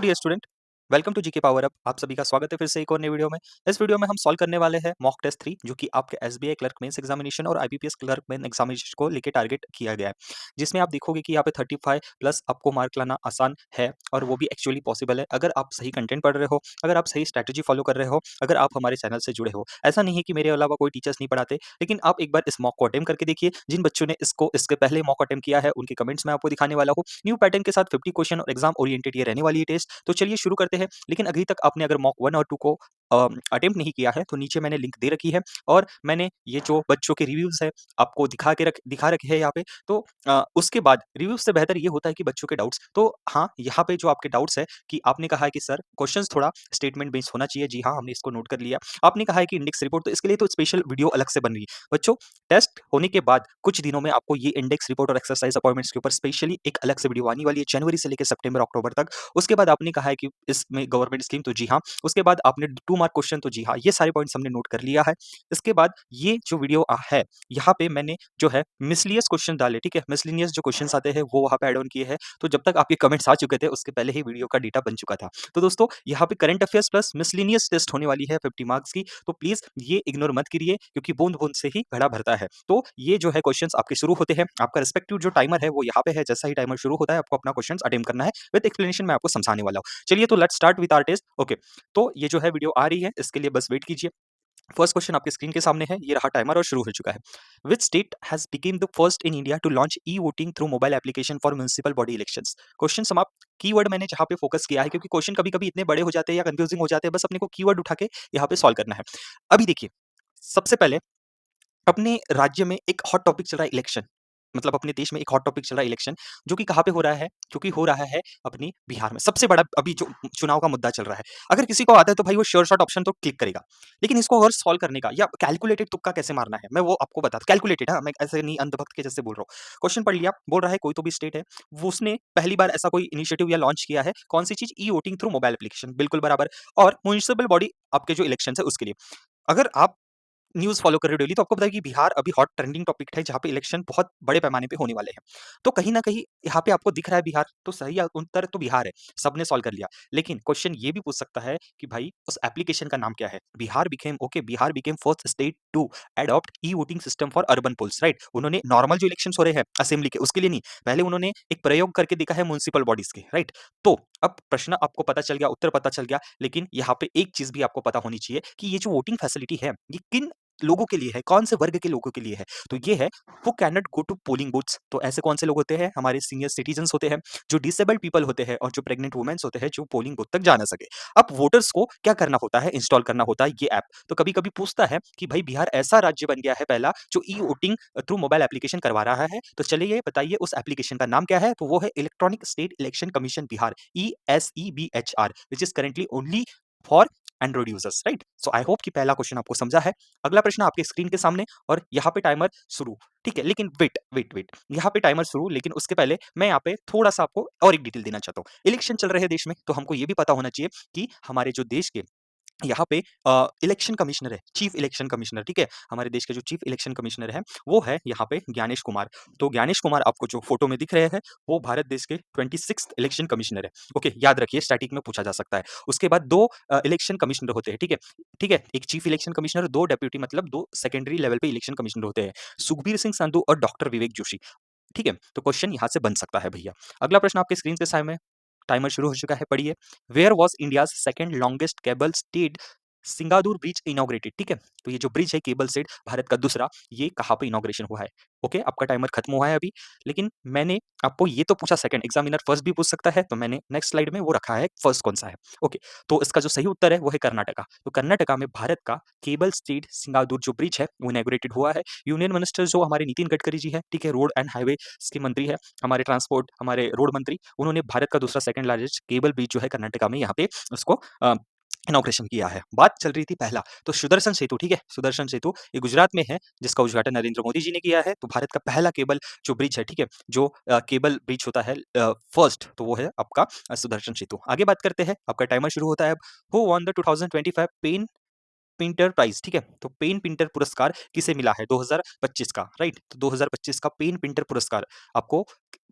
Dear student, welcome to GK power up. आप सभी का स्वागत है फिर से एक और नई वीडियो में। इस वीडियो में हम सॉल्व करने वाले हैं मॉक टेस्ट 3 जो कि आपके एसबीआई क्लर्क मेंस एग्जामिनेशन और आईबीपीएस क्लर्क मेंस एग्जामिनेशन को लेके टारगेट किया गया है। जिसमें आप देखोगे कि यहाँ पे 35 प्लस आपको मार्क लाना आसान है और वो भी एक्चुअली पॉसिबल है अगर आप सही कंटेंट पढ़ रहे हो, अगर आप सही स्ट्रैटेजी फॉलो कर रहे हो, अगर आप हमारे चैनल से जुड़े हो। ऐसा नहीं है कि मेरे अलावा कोई टीचर्स नहीं पढ़ाते, लेकिन आप एक बार इस मॉक को अटेम्प्ट करके देखिए। जिन बच्चों ने इसको इसके पहले मॉक अटेम्प्ट किया है उनके कमेंट्स मैं आपको दिखाने वाला हूँ। न्यू पैटर्न के साथ 50 क्वेश्चन और एग्जाम ओरिएंटेड ये रहने वाली है टेस्ट। तो चलिए शुरू करते हैं। लेकिन अभी तक आपने अगर मॉक 1 और 2 को अटेम्प्ट नहीं किया है तो नीचे मैंने लिंक दे रखी है और मैंने ये जो बच्चों के रिव्यूज है आपको दिखा रखे हैं यहाँ पे। तो उसके बाद रिव्यूज से बेहतर ये होता है कि बच्चों के डाउट्स। तो हाँ, यहाँ पे जो आपके डाउट्स है कि आपने कहा है कि सर क्वेश्चंस थोड़ा स्टेटमेंट बेस्ड होना चाहिए। जी हाँ, हमने इसको नोट कर लिया। आपने कहा है कि इंडेक्स रिपोर्ट, तो इसके लिए तो स्पेशल वीडियो अलग से बन रही है बच्चों। टेस्ट होने के बाद कुछ दिनों में आपको ये इंडेक्स रिपोर्ट और एक्सरसाइज अपॉइंटमेंट्स के ऊपर स्पेशली एक अलग से वीडियो आने वाली है, जनवरी से लेकर सितंबर अक्टूबर तक। उसके बाद आपने कहा है कि इसमें गवर्नमेंट स्कीम, तो जी हाँ। उसके बाद आपने 2 मार्क क्वेश्चन, तो जी हाँ, ये सारे पॉइंट्स हमने नोट कर लिया है। इसके बाद ये जो वीडियो है, यहाँ पे मैंने जो है मिसलिनियस क्वेश्चन डाले, ठीक है। मिसलिनियस जो क्वेश्चंस आते हैं वो वहाँ पे ऐड ऑन किए हैं। तो जब तक आपके कमेंट्स आ चुके थे उसके पहले ही वीडियो का डेटा बन चुका था। तो दोस्तों यहाँ पे current affairs plus miscellaneous test होने वाली है 50 मार्क्स की। तो प्लीज ये इग्नोर मत करिए क्योंकि बूंद बूंद से ही घड़ा भरता है। तो ये जो है क्वेश्चंस आपके शुरू होते हैं। आपका रिस्पेक्टिव जो टाइमर है वो यहाँ पे है। जैसा ही टाइमर शुरू होता है आपको अपना क्वेश्चन अटेम्प्ट करना है। विद एक्सप्लेनेशन मैं आपको समझाने वाला हूँ। चलिए तो let's start with our test. Okay, तो ये जो है वीडियो आ रही है, इसके लिए बस वेट कीजिए। फर्स्ट क्वेश्चन आपके स्क्रीन के सामने है, ये रहा टाइमर और शुरू हो चुका है। Which state has become the first in India to launch e voting through mobile application for municipal body elections. Question समाप्त। कीवर्ड मैंने जहां पे फोकस किया है क्योंकि क्वेश्चन कभी कभी इतने बड़े हो जाते हैं या कंफ्यूजिंग हो जाते हैं, बस अपने को कीवर्ड उठा के यहाँ पे सॉल्व करना है। अभी देखिए, सबसे पहले अपने राज्य में एक हॉट टॉपिक चल रहा है इलेक्शन। मतलब अपने देश में एक हॉट टॉपिक चल रहा है इलेक्शन, जो कि कहाँ पे हो रहा है? क्योंकि हो रहा है अपनी बिहार में। सबसे बड़ा अभी जो चुनाव का मुद्दा चल रहा है। अगर किसी को आता है तो भाई वो श्योर शॉट ऑप्शन तो क्लिक करेगा। लेकिन इसको और सॉल्व करने का या कैलकुलेटेड तुक्का कैसे मारना है, मैं वो आपको बताता हूँ। कैलकुलेटेड, हाँ, मैं ऐसे नहीं अंधभक्त के जैसे बोल रहा हूँ। क्वेश्चन पढ़ लिया, बोल रहा है कोई तो भी स्टेट है, वो उसने पहली बार ऐसा कोई इनिशिएटिव या लॉन्च किया है। कौन सी चीज? ई वोटिंग थ्रू मोबाइल एप्लीकेशन, बिल्कुल बराबर। और म्युनिसिपल बॉडी आपके जो इलेक्शन है उसके लिए। अगर आप न्यूज़ फॉलो कर रहे हो डेली तो आपको पता है कि बिहार अभी हॉट ट्रेंडिंग टॉपिक है जहाँ पे इलेक्शन बहुत बड़े पैमाने पे होने वाले हैं। तो कहीं न कहीं यहाँ पे आपको दिख रहा है बिहार, तो सही उत्तर तो बिहार है। सबने सॉल्व कर लिया। लेकिन क्वेश्चन ये भी पूछ सकता है कि भाई उस एप्लीकेशन का नाम क्या है? Bihar became first state to adopt e voting system for urban polls, right? उन्होंने नॉर्मल जो इलेक्शंस हो रहे हैं असेंबली के उसके लिए नहीं, पहले उन्होंने एक प्रयोग करके देखा है म्युनिसिपल बॉडीज के, राइट? तो अब प्रश्न आपको पता चल गया, उत्तर पता चल गया, लेकिन यहाँ पे एक चीज़ भी आपको पता होनी चाहिए कि ये जो वोटिंग फैसिलिटी है, ये किन लोगों के लिए है, कौन से वर्ग के लोगों के लिए है? तो ये है हू can not go to polling booths. तो ऐसे कौन से लोग होते हैं? हमारे सीनियर सिटीजन्स होते हैं, जो डिसेबल्ड पीपल होते हैं और जो प्रेग्नेंट वुमेन्स होते हैं जो पोलिंग बूथ तक जा ना सके। अब वोटर्स को क्या करना होता है? इंस्टॉल करना होता है ये ऐप। तो कभी-कभी पूछता है कि भाई बिहार ऐसा राज्य बन गया है पहला जो ई वोटिंग थ्रू मोबाइल एप्लीकेशन करवा रहा है। तो चलिए बताइए उस एप्लीकेशन का नाम क्या है? तो वो है electronic state election commission Bihar, ESEBHR, which is currently only for Android users, right? So I hope कि पहला क्वेश्चन आपको समझा है। अगला प्रश्न आपके स्क्रीन के सामने और यहाँ पे टाइमर शुरू। ठीक है, लेकिन वेट वेट वेट, यहाँ पे टाइमर शुरू, लेकिन उसके पहले मैं यहाँ पे थोड़ा सा आपको और एक डिटेल देना चाहता हूँ। इलेक्शन चल रहे हैं देश में, तो हमको ये भी पता होना चाहिए कि हमारे जो देश के यहाँ पे इलेक्शन कमिश्नर है, चीफ इलेक्शन कमिश्नर, ठीक है? हमारे देश के जो चीफ इलेक्शन कमिश्नर है, वो है यहाँ पे ज्ञानेश कुमार। तो ज्ञानेश कुमार आपको जो फ़ोटो में दिख रहे हैं, वो भारत देश के 26th इलेक्शन कमिश्नर है। ओके, याद रखिए, स्टैटिक में पूछा जा सकता है। उसके बाद 2 इलेक्शन कमिश्नर होते हैं, ठीक है? ठीक है? एक चीफ इलेक्शन कमिश्नर, 2 डेप्यूटी, मतलब 2 सेकेंडरी लेवल पे इलेक्शन कमिश्नर होते हैं, सुखबीर सिंह संधू और डॉक्टर विवेक जोशी। ठीक है? तो क्वेश्चन यहाँ से बन सकता है भैया। अगला प्रश्न आपके स्क्रीन पे सामने, टाइमर शुरू हो चुका है, पढ़िए। Where was India's second longest cable stayed Sigandur bridge inaugurated, ठीक है? तो ये जो ब्रिज है केबल स्टेड भारत का दूसरा, ये कहाँ पे इनॉग्रेशन हुआ है? ओके, आपका टाइमर खत्म हुआ है अभी, लेकिन मैंने आपको ये तो पूछा सेकंड, एग्जामिनर फर्स्ट भी पूछ सकता है, तो मैंने नेक्स्ट स्लाइड में वो रखा है फर्स्ट कौन सा है। ओके, तो इसका जो सही उत्तर है वो है कर्नाटका। तो कर्नाटका में भारत का केबल स्टेड सिंगादुर जो ब्रिज है वो इनॉग्रेटेड हुआ है। यूनियन मिनिस्टर जो हमारे नितिन गडकरी जी है, ठीक है, रोड एंड हाईवे के मंत्री है, हमारे ट्रांसपोर्ट, हमारे रोड मंत्री, उन्होंने भारत का दूसरा सेकंड लार्जेस्ट केबल ब्रिज जो है कर्नाटका में यहाँ पे उसको इनॉग्रेशन किया है। बात चल रही थी पहला, तो सुदर्शन सेतु, ठीक है? सुदर्शन सेतु ये गुजरात में है, जिसका उद्घाटन नरेंद्र मोदी जी ने किया है। तो भारत का पहला केबल जो ब्रिज है, ठीक है? जो केबल ब्रिज होता है फर्स्ट, तो वो है आपका सुदर्शन सेतु। आगे बात करते हैं, आपका टाइमर शुरू होता है अब। Who won the 2025 PEN Pinter Prize, ठीक है? तो पेन पिंटर पुरस्कार किसे मिला है 2025 का, राइट? तो 2025 का पेन पिंटर पुरस्कार आपको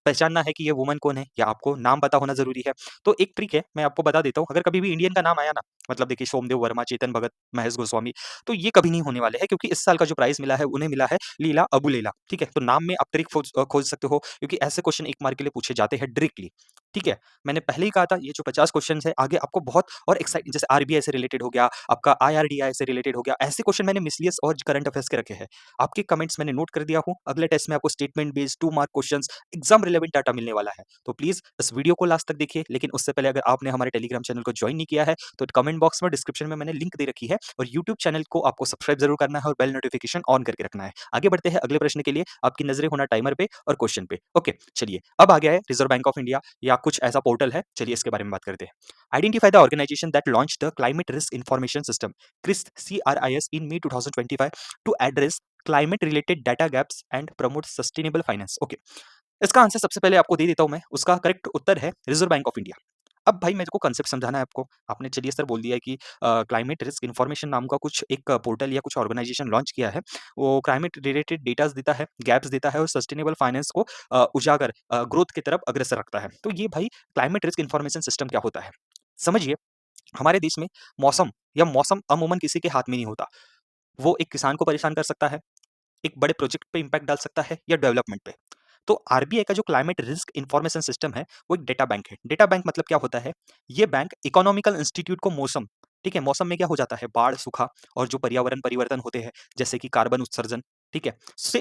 पहचानना है कि ये वुमन कौन है या आपको नाम पता होना ज़रूरी है। तो एक ट्रिक है, मैं आपको बता देता हूँ, अगर कभी भी इंडियन का नाम आया ना, मतलब देखिए सोमदेव वर्मा, चेतन भगत, महेश गोस्वामी, तो ये कभी नहीं होने वाले हैं क्योंकि इस साल का जो प्राइज़ मिला है, उन्हें मिला है लीला अबुलेला, ठीक है? तो नाम में आप ट्रिक खोज सकते हो क्योंकि ऐसे क्वेश्चन 1 मार्क के लिए पूछे जाते हैं डायरेक्टली, ठीक है? मैंने पहले ही कहा था ये जो 50 क्वेश्चन्स हैं आगे आपको बहुत और जैसे आरबीआई से रिलेटेड हो गया, आपका आईआरडीआई से रिलेटेड हो गया, ऐसे क्वेश्चन मैंने मिसलियस और करंट अफेयर्स के रखे हैं। आपके कमेंट्स मैंने नोट कर दिया हूँ, अगले टेस्ट में आपको statement based 2 mark questions exam relevant data मिलने वाला है। तो प्लीज़ इस वीडियो को लास्ट तक देखिए, लेकिन उससे पहले अगर आपने हमारे टेलीग्राम चैनल को जॉइन नहीं किया है, तो कमेंट बॉक्स में डिस्क्रिप्शन में मैंने लिंक दे रखी है और यूट्यूब चैनल को आपको सब्सक्राइब ज़रूर करना है और बेल नोटिफिकेशन ऑन करके रखना है। आगे बढ़ते हैं अगले प्रश्न के लिए, आपकी नज़रें होना टाइमर पे और क्वेश्चन पे। ओके, चलिए अब आ गया है रिजर्व बैंक ऑफ इंडिया या कुछ ऐसा पोर्टल है, चलिए इसके बारे में बात करते हैं। Identify the organisation that launched the climate risk information system CRIS CRIS in May 2025 to address climate related data gaps and promote sustainable finance. Okay, इसका आंसर सबसे पहले आपको दे देता हूं मैं, उसका करेक्ट उत्तर है रिजर्व बैंक ऑफ इंडिया। अब भाई मेरे को कांसेप्ट समझाना है आपको, आपने चलिए सर बोल दिया है कि क्लाइमेट रिस्क इन्फॉर्मेशन नाम का कुछ एक पोर्टल या कुछ ऑर्गेनाइजेशन लॉन्च किया है, वो क्लाइमेट रिलेटेड डेटास देता है, गैप्स देता है और सस्टेनेबल फाइनेंस को उजागर ग्रोथ की तरफ अग्रसर रखता है। तो ये भाई क्लाइमेट रिस्क इन्फॉर्मेशन सिस्टम क्या होता है, समझिए। हमारे देश में मौसम अमूमन किसी के हाथ में नहीं होता, वो एक किसान को परेशान कर सकता है, एक बड़े प्रोजेक्ट पे इम्पैक्ट डाल सकता है या डेवलपमेंट पे। तो आरबीआई का जो क्लाइमेट रिस्क इन्फॉर्मेशन सिस्टम है, वो एक डेटा बैंक है। डेटा बैंक मतलब क्या होता है? ये बैंक इकोनॉमिकल इंस्टीट्यूट को मौसम, ठीक है? मौसम में क्या हो जाता है? बाढ़, सूखा और जो पर्यावरण परिवर्तन होते हैं, जैसे कि कार्बन उत्सर्जन, ठीक है?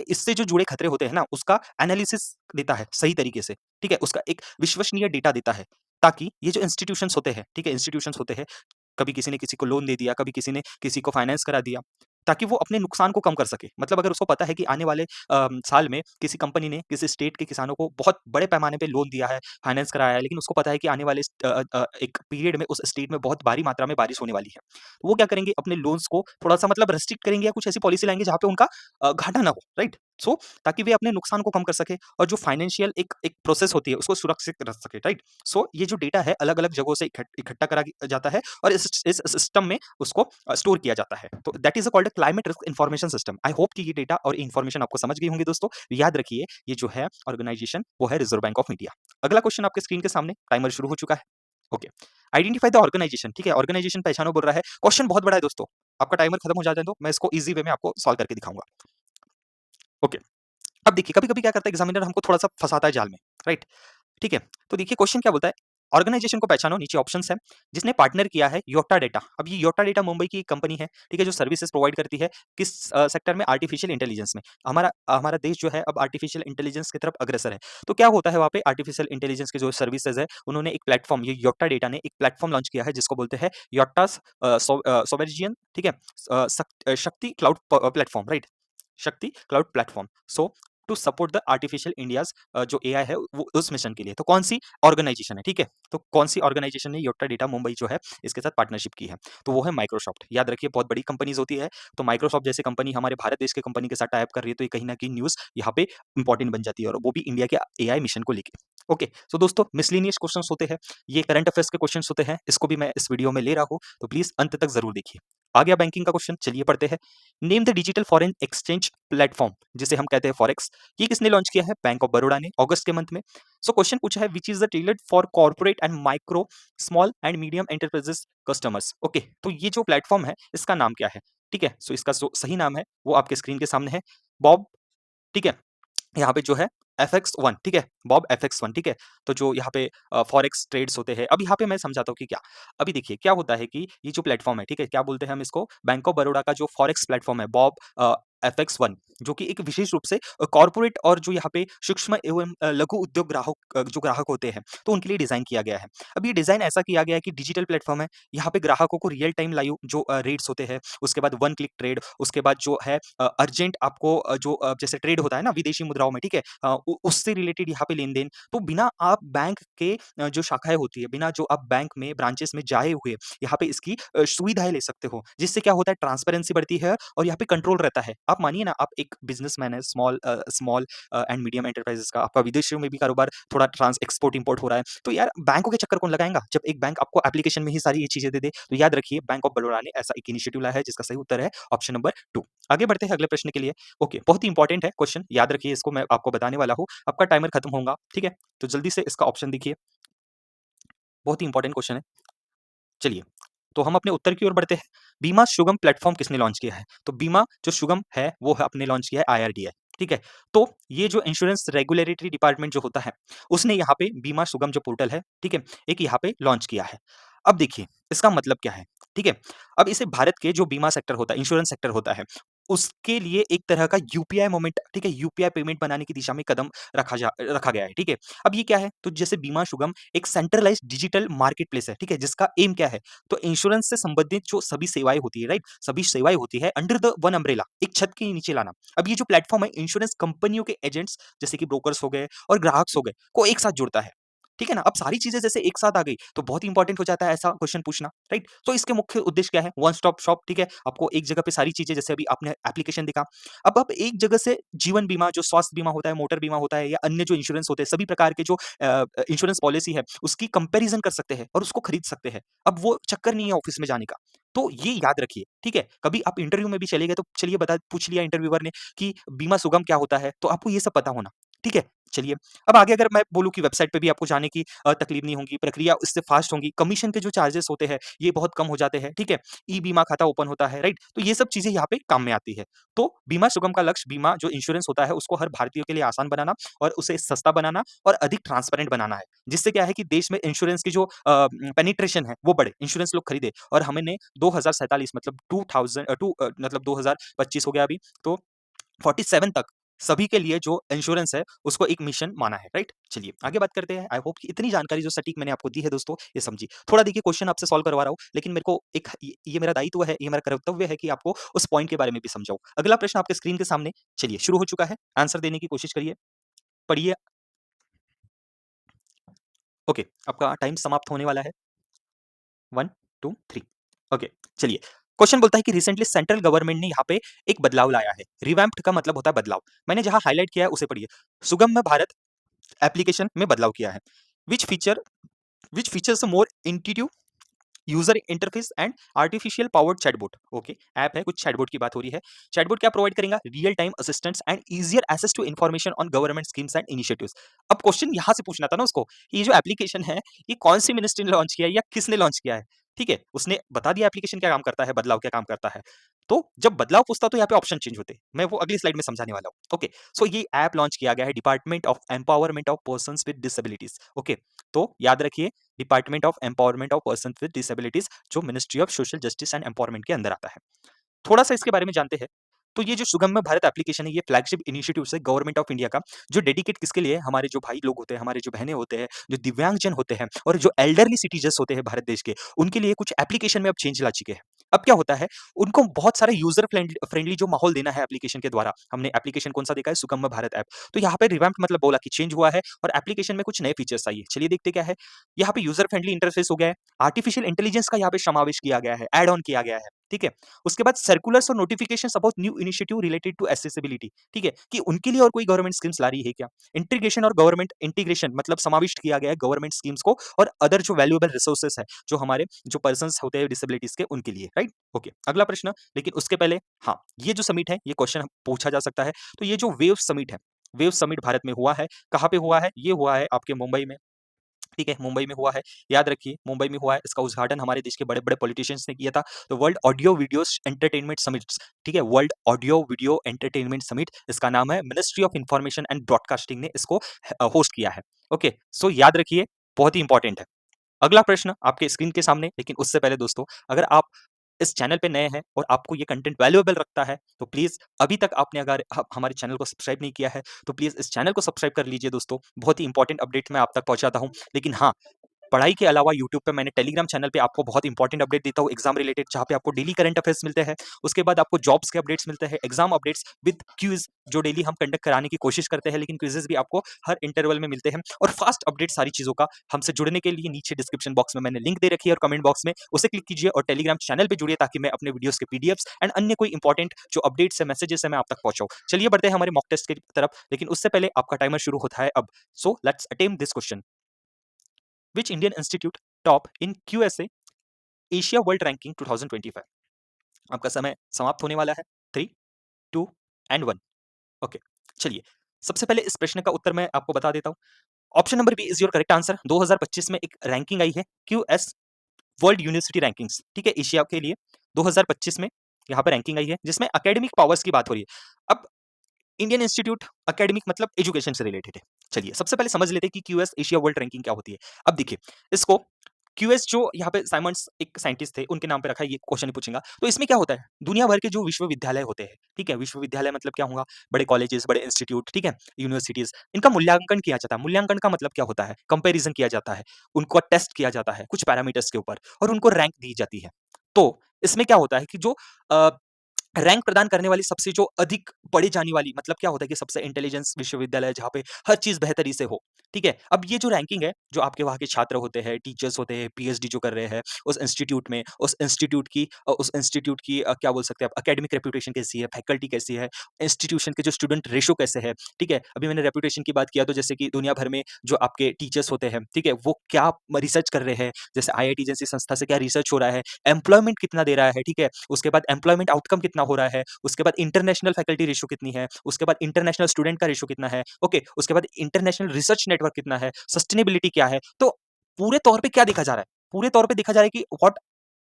इससे जो जुड़े खतरे होते हैं ना, उसका एनालिसिस देता है सही तरीके से, ठीक है? उसका एक विश्वसनीय डेटा देता है, ताकि ये जो इंस्टीट्यूशंस होते हैं, ठीक है? इंस्टीट्यूशंस होते हैं, कभी किसी ने किसी को लोन दे दिया, कभी किसी ने किसी को फाइनेंस करा दिया, ताकि वो अपने नुकसान को कम कर सके। मतलब अगर उसको पता है कि आने वाले साल में किसी कंपनी ने किसी स्टेट के किसानों को बहुत बड़े पैमाने पे लोन दिया है, फाइनेंस कराया है, लेकिन उसको पता है कि आने वाले एक पीरियड में उस स्टेट में बहुत भारी मात्रा में बारिश होने वाली है। तो वो क्या करेंगे, अपने लोन्स को थोड़ा-सा मतलब रेस्ट्रिक्ट करेंगे या कुछ ऐसी पॉलिसी लाएँगे जहाँ पे उनका घाटा ना हो, राइट? सो ताकि वे अपने नुकसान को कम कर सकें और जो फाइनेंशियल एक एक प्रोसेस होती है, उसको सुरक्षित रख सकें, राइट? सो ये जो डेटा है अलग-अलग जगहों से इकट्ठा करा जाता है और इस सिस्टम में उसको स्टोर किया जाता है। तो that is called a climate risk information system. I hope कि ये डेटा और इन्फॉर्मेशन आपको समझ गई होंगी दोस्तों। याद रखिए, ये जो है ऑर्गेनाइजेशन वो है रिजर्व बैंक ऑफ इंडिया। अगला क्वेश्चन आपके स्क्रीन के सामने, टाइमर शुरू हो चुका है। ओके, आइडेंटिफाई द ऑर्गेनाइजेशन, ठीक है? ऑर्गेनाइजेशन पहचानो बोल रहा है। क्वेश्चन बहुत बड़ा है दोस्तों। आपका टाइमर खत्म हो जाने दो, मैं इसको ईज़ी वे में आपको सॉल्व करके दिखाऊँगा। ओके, अब देखिए कभी-कभी क्या करता है एग्ज़ामिनर, हमको थोड़ा-सा फँसाता है जाल में, राइट? ठीक है, तो देखिए क्वेश्चन क्या बोलता है, ऑर्गेनाइजेशन को पहचानो, नीचे ऑप्शंस हैं, जिसने पार्टनर किया है योटा डेटा। अब ये योटा डेटा मुंबई की एक कंपनी है, ठीक है, जो सर्विसेज प्रोवाइड करती है किस सेक्टर में, आर्टिफिशियल इंटेलिजेंस में। हमारा हमारा देश जो है अब आर्टिफिशियल इंटेलिजेंस की तरफ अग्रसर है। तो क्या होता है वहाँ पे, आर्टिफिशियल इंटेलिजेंस की जो सर्विसेज है, उन्होंने एक प्लेटफॉर्म, ये योटा डेटा ने एक प्लेटफॉर्म लॉन्च किया है जिसको बोलते हैं योटास सोवेरिजियन, ठीक है, Shakti cloud platform, right? Shakti cloud platform. So to support the artificial India's जो एआई है वो उस मिशन के लिए। तो कौन-सी ऑर्गेनाइजेशन है, ठीक है? तो कौन-सी ऑर्गेनाइजेशन ने योटा डेटा मुंबई जो है इसके साथ पार्टनरशिप की है? तो वो है माइक्रोसॉफ्ट। याद रखिए बहुत बड़ी कंपनीज़ होती है, तो माइक्रोसॉफ्ट जैसी कंपनी हमारे भारत देश की कंपनी के साथ टाई अप कर रही है, तो ये कहीं न कहीं न्यूज़ यहाँ पे इंपॉर्टेंट बन जाती है और वो भी इंडिया के एआई मिशन को लेके। ओके, सो दोस्तों मिसलेनियस क्वेश्चंस होते हैं, ये करंट अफेयर्स के क्वेश्चंस होते हैं, इसको भी मैं इस वीडियो में ले रहा हूँ, तो प्लीज़ अंत तक ज़रूर देखिए। आ गया बैंकिंग का क्वेश्चन, चलिए पढ़ते हैं। Name the digital foreign exchange platform, जिसे हम कहते हैं फॉरेक्स, ये किसने लॉन्च किया है? बैंक ऑफ बड़ौदा ने अगस्त के मंथ में। सो क्वेश्चन पूछा है which is the tailored for corporate and micro small and medium enterprises customers. Okay, तो ये जो प्लेटफॉर्म है इसका नाम क्या है? ठीक है, सो इसका जो सही नाम है वो आपके स्क्रीन के सामने है, बॉब, ठीक है? यहाँ पे जो है FX1, ठीक है? बॉब FX1, ठीक है? तो जो यहाँ पे फॉरेक्स ट्रेड्स होते हैं, अब यहाँ पे मैं समझाता हूँ कि क्या। अभी देखिए क्या होता है कि ये जो प्लेटफ़ॉर्म है, ठीक है? क्या बोलते हैं हम इसको? बैंक ऑफ बड़ौदा का जो फॉरेक्स प्लेटफ़ॉर्म है, बॉब FX1, जो कि एक विशेष रूप से कॉर्पोरेट और जो यहाँ पे सूक्ष्म एवं लघु उद्योग जो ग्राहक होते हैं, तो उनके लिए डिज़ाइन किया गया है। अब ये डिज़ाइन ऐसा किया गया है कि डिजिटल प्लेटफ़ॉर्म है, यहाँ पे ग्राहकों को रियल टाइम लाइव जो रेट्स होते हैं, उसके बाद वन क्लिक ट्रेड, उसके बाद जो है अर्जेंट आपको जैसे ट्रेड होता है ना विदेशी मुद्राओं में, ठीक है? उ उससे रिलेटेड यहाँ पे लेन-देन, तो बिना आप बैंक के जो शाखाएँ होती है, बिना जो आप बैंक में ब्रांचेस में जाए हुए, यहाँ पे इसकी सुविधाएँ ले सकते हो। जिससे क्या होता है, ट्रांसपेरेंसी बढ़ती है और यहाँ पे कंट्रोल रहता है। आप मानिए ना, आप एक बिज़नेसमैन है, स्मॉल एंड मीडियम एंटरप्राइजेज़ का, आपका विदेशों में भी कारोबार थोड़ा ट्रांस एक्सपोर्ट इम्पोर्ट हो रहा है, तो यार बैंकों के चक्कर कौन लगाएगा? जब एक बैंक आपको एप्लीकेशन में ही सारी ये चीज़ें दे दे, तो याद रखिए बैंक ऑफ बड़ौदा ने ऐसा एक इनिशिएटिव लाया है जिसका सही उत्तर है ऑप्शन नंबर 2। आगे बढ़ते हैं अगले प्रश्न के लिए। ओके, बहुत ही इंपॉर्टेंट है क्वेश्चन, याद रखिए इसको, मैं आपको बताने वाला हूँ। आपका टाइमर खत्म होगा, ठीक है? तो जल्दी से इसका ऑप्शन देखिए, बहुत ही इंपॉर्टेंट क्वेश्चन है। चलिए, तो हम अपने उत्तर की ओर बढ़ते हैं। बीमा शुगम प्लेटफ़ॉर्म किसने लॉन्च किया है? तो बीमा जो शुगम है, वो आपने लॉन्च किया है आईआरडीए, ठीक है? तो ये जो इंश्योरेंस रेगुलेटरी डिपार्टमेंट जो होता है, उसने यहाँ पे बीमा शुगम जो पोर्टल है, ठीक है? एक यहाँ पे लॉन्च किया है। अब देखिए, इसका मतलब क्या है, ठीक है? अब इसे भारत के जो बीमा सेक्टर होता है, इंश्योरेंस सेक्टर होता है, उसके लिए एक तरह का यूपीआई मोमेंट, ठीक है? यूपीआई पेमेंट बनाने की दिशा में कदम रखा गया है, ठीक है? अब ये क्या है? तो जैसे बीमा शुगम एक सेंट्रलाइज़्ड डिजिटल मार्केट प्लेस है, ठीक है? जिसका एम क्या है? तो इंश्योरेंस से संबंधित जो सभी सेवाएँ होती है, राइट? सभी सेवाएँ होती है अंडर द वन अम्ब्रेला, एक छत के नीचे लाना। अब ये जो प्लेटफ़ॉर्म है इंश्योरेंस कंपनियों के एजेंट्स जैसे कि ब्रोकर्स हो गए और ग्राहक्स हो गए, को एक साथ जुड़ता है। ठीक है ना? अब सारी चीज़ें जैसे एक साथ आ गई, तो बहुत ही इंपॉर्टेंट हो जाता है ऐसा क्वेश्चन पूछना, राइट? तो इसके मुख्य उद्देश्य क्या है? वन स्टॉप शॉप, ठीक है? आपको एक जगह पे सारी चीज़ें, जैसे अभी आपने एप्लीकेशन देखा, अब आप एक जगह से जीवन बीमा, जो स्वास्थ्य बीमा होता है, मोटर बीमा होता है या अन्य जो इंश्योरेंस होते हैं, सभी प्रकार के जो इंश्योरेंस पॉलिसी है, उसकी कंपैरिज़न कर सकते हैं और उसको खरीद सकते हैं। अब वो चक्कर नहीं है ऑफिस में जाने का। तो ये याद रखिए, ठीक है? कभी आप इंटरव्यू में भी चले गए, तो चलिए बता पूछ लिया इंटरव्यूअर ने कि बीमा सुगम क्या होता है? तो आपको ये सब पता होना, ठीक है? चलिए, अब आगे अगर मैं बोलूँ कि वेबसाइट पे भी आपको जाने की तकलीफ नहीं होगी, प्रक्रिया इससे फास्ट होंगी, कमीशन के जो चार्जेस होते हैं, ये बहुत कम हो जाते हैं, ठीक है? ई-बीमा खाता ओपन होता है, राइट? तो ये सब चीज़ें यहाँ पे काम में आती है। तो बीमा सुगम का लक्ष्य बीमा जो इंश्योरेंस होता है, उसको हर भारतीय के लिए आसान बनाना और उसे सस्ता बनाना और अधिक ट्रांसपेरेंट बनाना है। जिससे क्या है कि देश में इंश्योरेंस की जो पेनिट्रेशन है, वो बढ़े, इंश्योरेंस लोग खरीदें और हमने 2047 मतलब मतलब 2025 हो गया अभी, तो 47 तक सभी के लिए जो इंश्योरेंस है, उसको एक मिशन माना है, राइट? चलिए, आगे बात करते हैं। आई होप कि इतनी जानकारी जो सटीक मैंने आपको दी है दोस्तों, ये समझी। थोड़ा देखिए क्वेश्चन आपसे सॉल्व करवा रहा हूँ, लेकिन मेरे को एक ये मेरा दायित्व है, ये मेरा कर्तव्य है कि आपको उस पॉइंट के बारे में भी समझाऊँ। अगला प्रश्न आपके स्क्रीन के सामने, चलिए शुरू हो चुका है, आंसर देने की कोशिश करिए, पढ़िए। ओके, आपका टाइम समाप्त होने वाला है। 1, 2, 3 ओके, चलिए। क्वेश्चन बोलता है कि रिसेंटली सेंट्रल गवर्नमेंट ने यहाँ पे एक बदलाव लाया है। रिवैम्प्ड का मतलब होता है बदलाव। मैंने जहाँ हाइलाइट किया है उसे पढ़िए। सुगम्य भारत एप्लीकेशन में बदलाव किया है। Which feature which features a more intuitive user interface and artificial powered chatbot. Okay, app है, कुछ चैटबॉट की बात हो रही है। चैटबॉट क्या प्रोवाइड करेगा? Real time assistance and easier access to information on government schemes and initiatives. अब क्वेश्चन यहाँ से पूछना था ना उसको, कि ये जो एप्लीकेशन है, ये कौन सी मिनिस्ट्री ने लॉन्च किया है या किसने लॉन्च किया है? ठीक है, उसने बता दिया एप्लीकेशन क्या काम करता है, बदलाव क्या काम करता है। तो जब बदलाव पूछता तो यहाँ पे ऑप्शन चेंज होते, मैं वो अगली स्लाइड में समझाने वाला हूँ। ओके, सो ये ऐप लॉन्च किया गया है department of empowerment of person with disabilities. Okay, तो याद रखिए, department of empowerment of person with disabilities, जो ministry of social justice and empowerment के अंदर आता है। थोड़ा-सा इसके बारे में जानते हैं। तो ये जो सुगम्य भारत एप्लीकेशन है, ये फ्लैगशिप इनिशिएटिव है गवर्नमेंट ऑफ इंडिया का, जो डेडिकेट किसके लिए है? हमारे जो भाई लोग होते हैं, हमारे जो बहनें होते हैं, जो दिव्यांगजन होते हैं और जो एल्डरली सिटीजन्स होते हैं भारत देश के, उनके लिए कुछ एप्लीकेशन में अब चेंज ला चुके हैं। अब क्या होता है, उनको बहुत सारे यूजर फ्रेंडली जो माहौल देना है एप्लीकेशन के द्वारा। हमने एप्लीकेशन कौन-सा देखा है? सुगम्य भारत ऐप। तो यहाँ पे रिवैम्प्ड मतलब बोला कि चेंज हुआ है और एप्लीकेशन में कुछ नए फीचर्स आई है। चलिए देखते क्या है। यहाँ पे यूजर फ्रेंडली इंटरफेस हो गया है, आर्टिफिशियल इंटेलिजेंस का यहाँ पे समावेश किया गया है, ऐड ऑन किया गया है, ठीक है? उसके बाद सर्कुलर्स और notifications about new initiative related to accessibility, ठीक है? कि उनके लिए और कोई गवर्नमेंट स्कीम्स ला रही है क्या? इंटीग्रेशन और गवर्नमेंट इंटीग्रेशन मतलब समाविष्ट किया गया है गवर्नमेंट स्कीम्स को और अदर जो वैल्यूएबल रिसोर्सेज है, जो हमारे जो पर्सन्स होते हैं डिसेबिलिटीज के, उनके लिए, राइट? ओके, अगला प्रश्न, लेकिन उसके पहले हाँ, ये जो समिट है, ये क्वेश्चन पूछा जा सकता है। तो ये जो वेव समिट है, वेव समिट भारत में हुआ है, कहाँ पे हुआ है? ये हुआ है आपके मुंबई में, ठीक है, मुंबई में हुआ है। याद रखिए, मुंबई में हुआ है। इसका उद्घाटन हमारे देश के बड़े-बड़े पॉलिटिशियंस ने किया था। तो world audio videos entertainment summits, ठीक है? World audio video entertainment summit इसका नाम है। Ministry of information and broadcasting ने इसको होस्ट किया है। ओके, सो याद रखिए, बहुत ही इंपॉर्टेंट है। अगला प्रश्न आपके स्क्रीन के सामने, लेकिन उससे पहले दोस्तों, अगर आप इस चैनल पे नए हैं और आपको ये कंटेंट वैल्यूएबल लगता है, तो प्लीज़ अभी तक आपने अगर हमारे चैनल को सब्सक्राइब नहीं किया है, तो प्लीज़ इस चैनल को सब्सक्राइब कर लीजिए दोस्तों। बहुत ही इंपॉर्टेंट अपडेट मैं आप तक पहुँचाता हूँ। लेकिन हाँ, पढ़ाई के अलावा यूट्यूब पे मैंने टेलीग्राम चैनल पे आपको बहुत इंपॉर्टेंट अपडेट देता हूँ एग्जाम रिलेटेड, जहाँ पे आपको डेली करंट अफेयर्स मिलते हैं। उसके बाद आपको जॉब्स के अपडेट्स मिलते हैं, एग्जाम अपडेट्स विद क्विज जो डेली हम कंडक्ट कराने की कोशिश करते हैं, लेकिन क्विजेस भी आपको हर इंटरवल में मिलते हैं। और फास्ट अपडेट सारी चीजों का हमसे जुड़ने के लिए नीचे डिस्क्रिप्शन बॉक्स में मैंने लिंक दे रखी है और कमेंट बॉक्स में उसे क्लिक कीजिए और टेलीग्राम चैनल पे जुड़िए, ताकि मैं अपने वीडियोस के पीडीएफ्स एंड अन्य कोई इंपॉर्टेंट जो अपडेट्स है, मैसेजेस है, मैं आप तक पहुंचाऊं। चलिए बढ़ते हैं हमारे मॉक टेस्ट की तरफ, लेकिन उससे पहले आपका टाइमर शुरू होता है अब। So let's attempt this question. Which Indian institute top in QSA Asia world ranking 2025? आपका समय समाप्त होने वाला है। 3, 2 एंड 1। ओके, चलिए सबसे पहले इस प्रश्न का उत्तर मैं आपको बता देता हूं। Option number B is your correct answer. 2025 में एक रैंकिंग आई है क्यूएस वर्ल्ड यूनिवर्सिटी रैंकिंग्स, ठीक है, एशिया के लिए 2025 में यहाँ पर रैंकिंग आई है, जिसमें एकेडमिक पावर्स की बात हो रही है। अब इंडियन इंस्टीट्यूट एकेडमिक मतलब एजुकेशन से रिलेटेड है। चलिए सबसे पहले समझ लेते हैं कि क्यूएस एशिया वर्ल्ड रैंकिंग क्या होती है। अब देखिए इसको क्यूएस जो यहाँ पे साइमंड्स एक साइंटिस्ट थे उनके नाम पे रखा है, ये क्वेश्चन ही पूछेगा। तो इसमें क्या होता है, दुनिया भर के जो विश्वविद्यालय होते हैं, ठीक है, विश्वविद्यालय मतलब क्या होगा, बड़े कॉलेजेस, बड़े इंस्टीट्यूट, ठीक है, यूनिवर्सिटीज, इनका मूल्यांकन किया जाता है। मूल्यांकन का मतलब क्या होता है, कंपेरिजन किया जाता है, उनको टेस्ट किया जाता है कुछ पैरामीटर्स के ऊपर और उनको रैंक दी जाती है। तो इसमें क्या होता है कि जो रैंक प्रदान करने वाली सबसे जो अधिक पढ़ी जाने वाली, मतलब क्या होता है कि सबसे इंटेलिजेंस विश्वविद्यालय जहाँ पे हर चीज बेहतरी से हो, ठीक है। अब ये जो रैंकिंग है, जो आपके वहाँ के छात्र होते हैं, टीचर्स होते हैं, पीएचडी जो कर रहे हैं उस इंस्टीट्यूट में, उस इंस्टीट्यूट की क्या बोल सकते हैं आप, एकेडमिक रेपुटेशन कैसी है, फैकल्टी कैसी है, इंस्टीट्यूशन के जो स्टूडेंट रेशो कैसे है, ठीक है। अभी मैंने रेपुटेशन की बात किया तो जैसे कि दुनिया भर में जो आपके टीचर्स होते हैं, ठीक है, वो क्या रिसर्च कर रहे हैं, जैसे आईआईटी जैसी संस्था से क्या रिसर्च हो रहा है, एम्प्लॉयमेंट कितना दे रहा है, ठीक है, उसके बाद एम्प्लॉयमेंट आउटकम कितना हो रहा है, उसके बाद इंटरनेशनल फैकल्टी रेशो कितनी है, उसके बाद इंटरनेशनल स्टूडेंट का रेशो कितना है, ओके, उसके बाद इंटरनेशनल रिसर्च नेटवर्क कितना है, सस्टेनेबिलिटी क्या है। तो पूरे तौर पे क्या देखा जा रहा है, पूरे तौर पे देखा जा रहा है कि what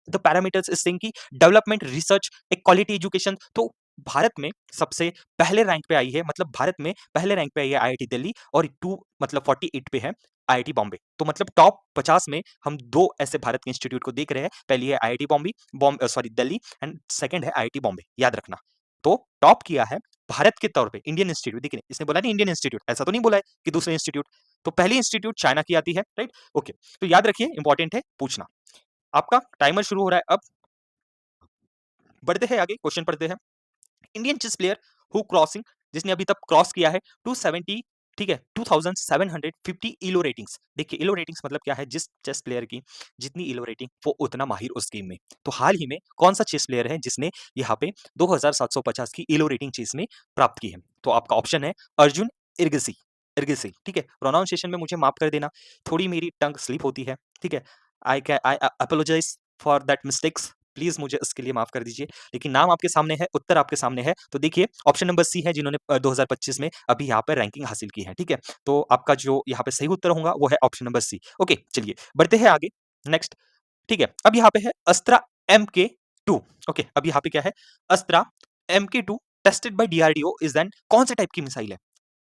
the parameters is saying कि डेवलपमेंट, रिसर्च, एक क्वालिटी एजुकेशन। तो भारत में सबसे पहले रैंक पे आई है, मतलब भारत में पहले रैंक पे आई है आईआईटी दिल्ली, और 2 मतलब 48 पे है आईआईटी बॉम्बे। तो मतलब टॉप 50 में हम दो ऐसे भारत के इंस्टीट्यूट को देख रहे हैं, पहली है IIT Bombay, sorry Delhi, and second है आईआईटी बॉम्बे, याद रखना। तो टॉप किया है भारत के तौर पे इंडियन इंस्टीट्यूट, देखिए इसने बोला नहीं इंडियन इंस्टीट्यूट, ऐसा तो नहीं बोला है कि दूसरे इंस्टीट्यूट। तो पहली इंस्टीट्यूट चाइना की आती है, राइट, ओके। तो याद रखिए, इंपॉर्टेंट है पूछना। आपका टाइमर शुरू हो रहा है अब। बढ़ते हैं आगे, क्वेश्चन पढ़ते हैं। Indian chess player who crossing, जिसने अभी तक क्रॉस किया है 270, ठीक है, 2750 इलो रेटिंग्स। देखिए इलो रेटिंग्स मतलब क्या है, जिस चेस प्लेयर की जितनी इलो रेटिंग वो उतना माहिर उस गेम में। तो हाल ही में कौन सा चेस प्लेयर है जिसने यहाँ पे 2750 की इलो रेटिंग चेस में प्राप्त की है। तो आपका ऑप्शन है अर्जुन इर्गिसी, इर्गिसी, ठीक है। प्रोनाउंसिएशन में मुझे माफ कर देना, थोड़ी मेरी टंग स्लिप होती है, ठीक है। I apologise for that mistakes, please मुझे इसके लिए माफ कर दीजिए। लेकिन नाम आपके सामने है, उत्तर आपके सामने है, तो देखिए ऑप्शन नंबर सी है जिन्होंने 2025 में अभी यहाँ पर रैंकिंग हासिल की है, ठीक है। तो आपका जो यहाँ पे सही उत्तर होगा वो है ऑप्शन नंबर सी। ओके चलिए बढ़ते हैं आगे, नेक्स्ट, ठीक है। अब यहाँ पे है अस्त्रा MK2, ओके। अब यहाँ पे क्या है, अस्त्रा MK2 tested by DRDO is an, कौन से टाइप की मिसाइल है,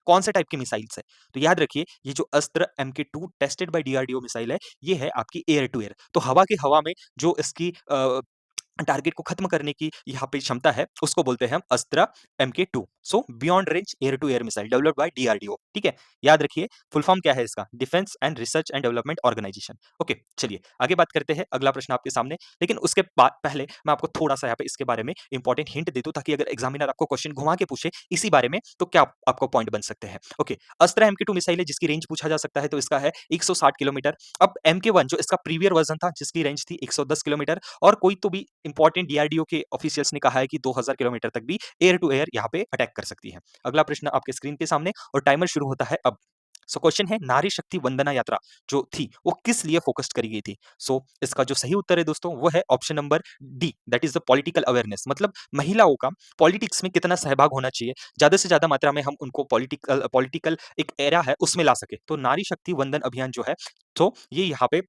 कौन से टाइप की मिसाइल है। तो याद रखिए ये जो अस्त्र MK2 tested by DRDO missile है, ये है आपकी एयर टू एयर। तो हवा के हवा में जो इसकी टारगेट को खत्म करने की यहाँ पे क्षमता है, उसको बोलते हैं हम Astra MK2। So beyond range air to air missile developed by DRDO, ठीक है। याद रखिए फुल फॉर्म क्या है इसका, defence and research and development organisation. Okay चलिए आगे बात करते हैं, अगला प्रश्न आपके सामने। लेकिन उसके बाद पहले मैं आपको थोड़ा सा यहाँ पे इसके बारे में इंपॉर्टेंट हिंट दे दूं, ताकि अगर एग्जामिनर आपको क्वेश्चन घुमा के पूछे इसी बारे में तो क्या आपको पॉइंट बन सकते हैं। ओके, अस्त्रा MK2 मिसाइल है जिसकी रेंज पूछा जा सकता है, तो इसका है 160 किलोमीटर। अब MK1 जो इसका प्रीवियर वर्जन था जिसकी रेंज थी 110 किलोमीटर, और कोई तो भी इंपॉर्टेंट डीआरडीओ के ऑफिशियल्स ने कहा है कि 2000 किलोमीटर तक भी एयर टू एयर यहाँ पे अटैक कर सकती है। अगला प्रश्न आपके स्क्रीन के सामने और टाइमर शुरू होता है अब। सो क्वेश्चन है नारी शक्ति वंदना यात्रा जो थी वो किस लिए फोकस्ड करी गई थी। सो इसका जो सही उत्तर है दोस्तों वो है option number D, that is the political awareness, मतलब महिलाओं का पॉलिटिक्स में कितना सहभाग होना चाहिए, ज्यादा से ज्यादा मात्रा में हम उनको पॉलिटिकल पॉलिटिकल एक एरा है उसमें ला सके। तो नारी शक्ति वंदन अभियान जो है, तो ये यहाँ पे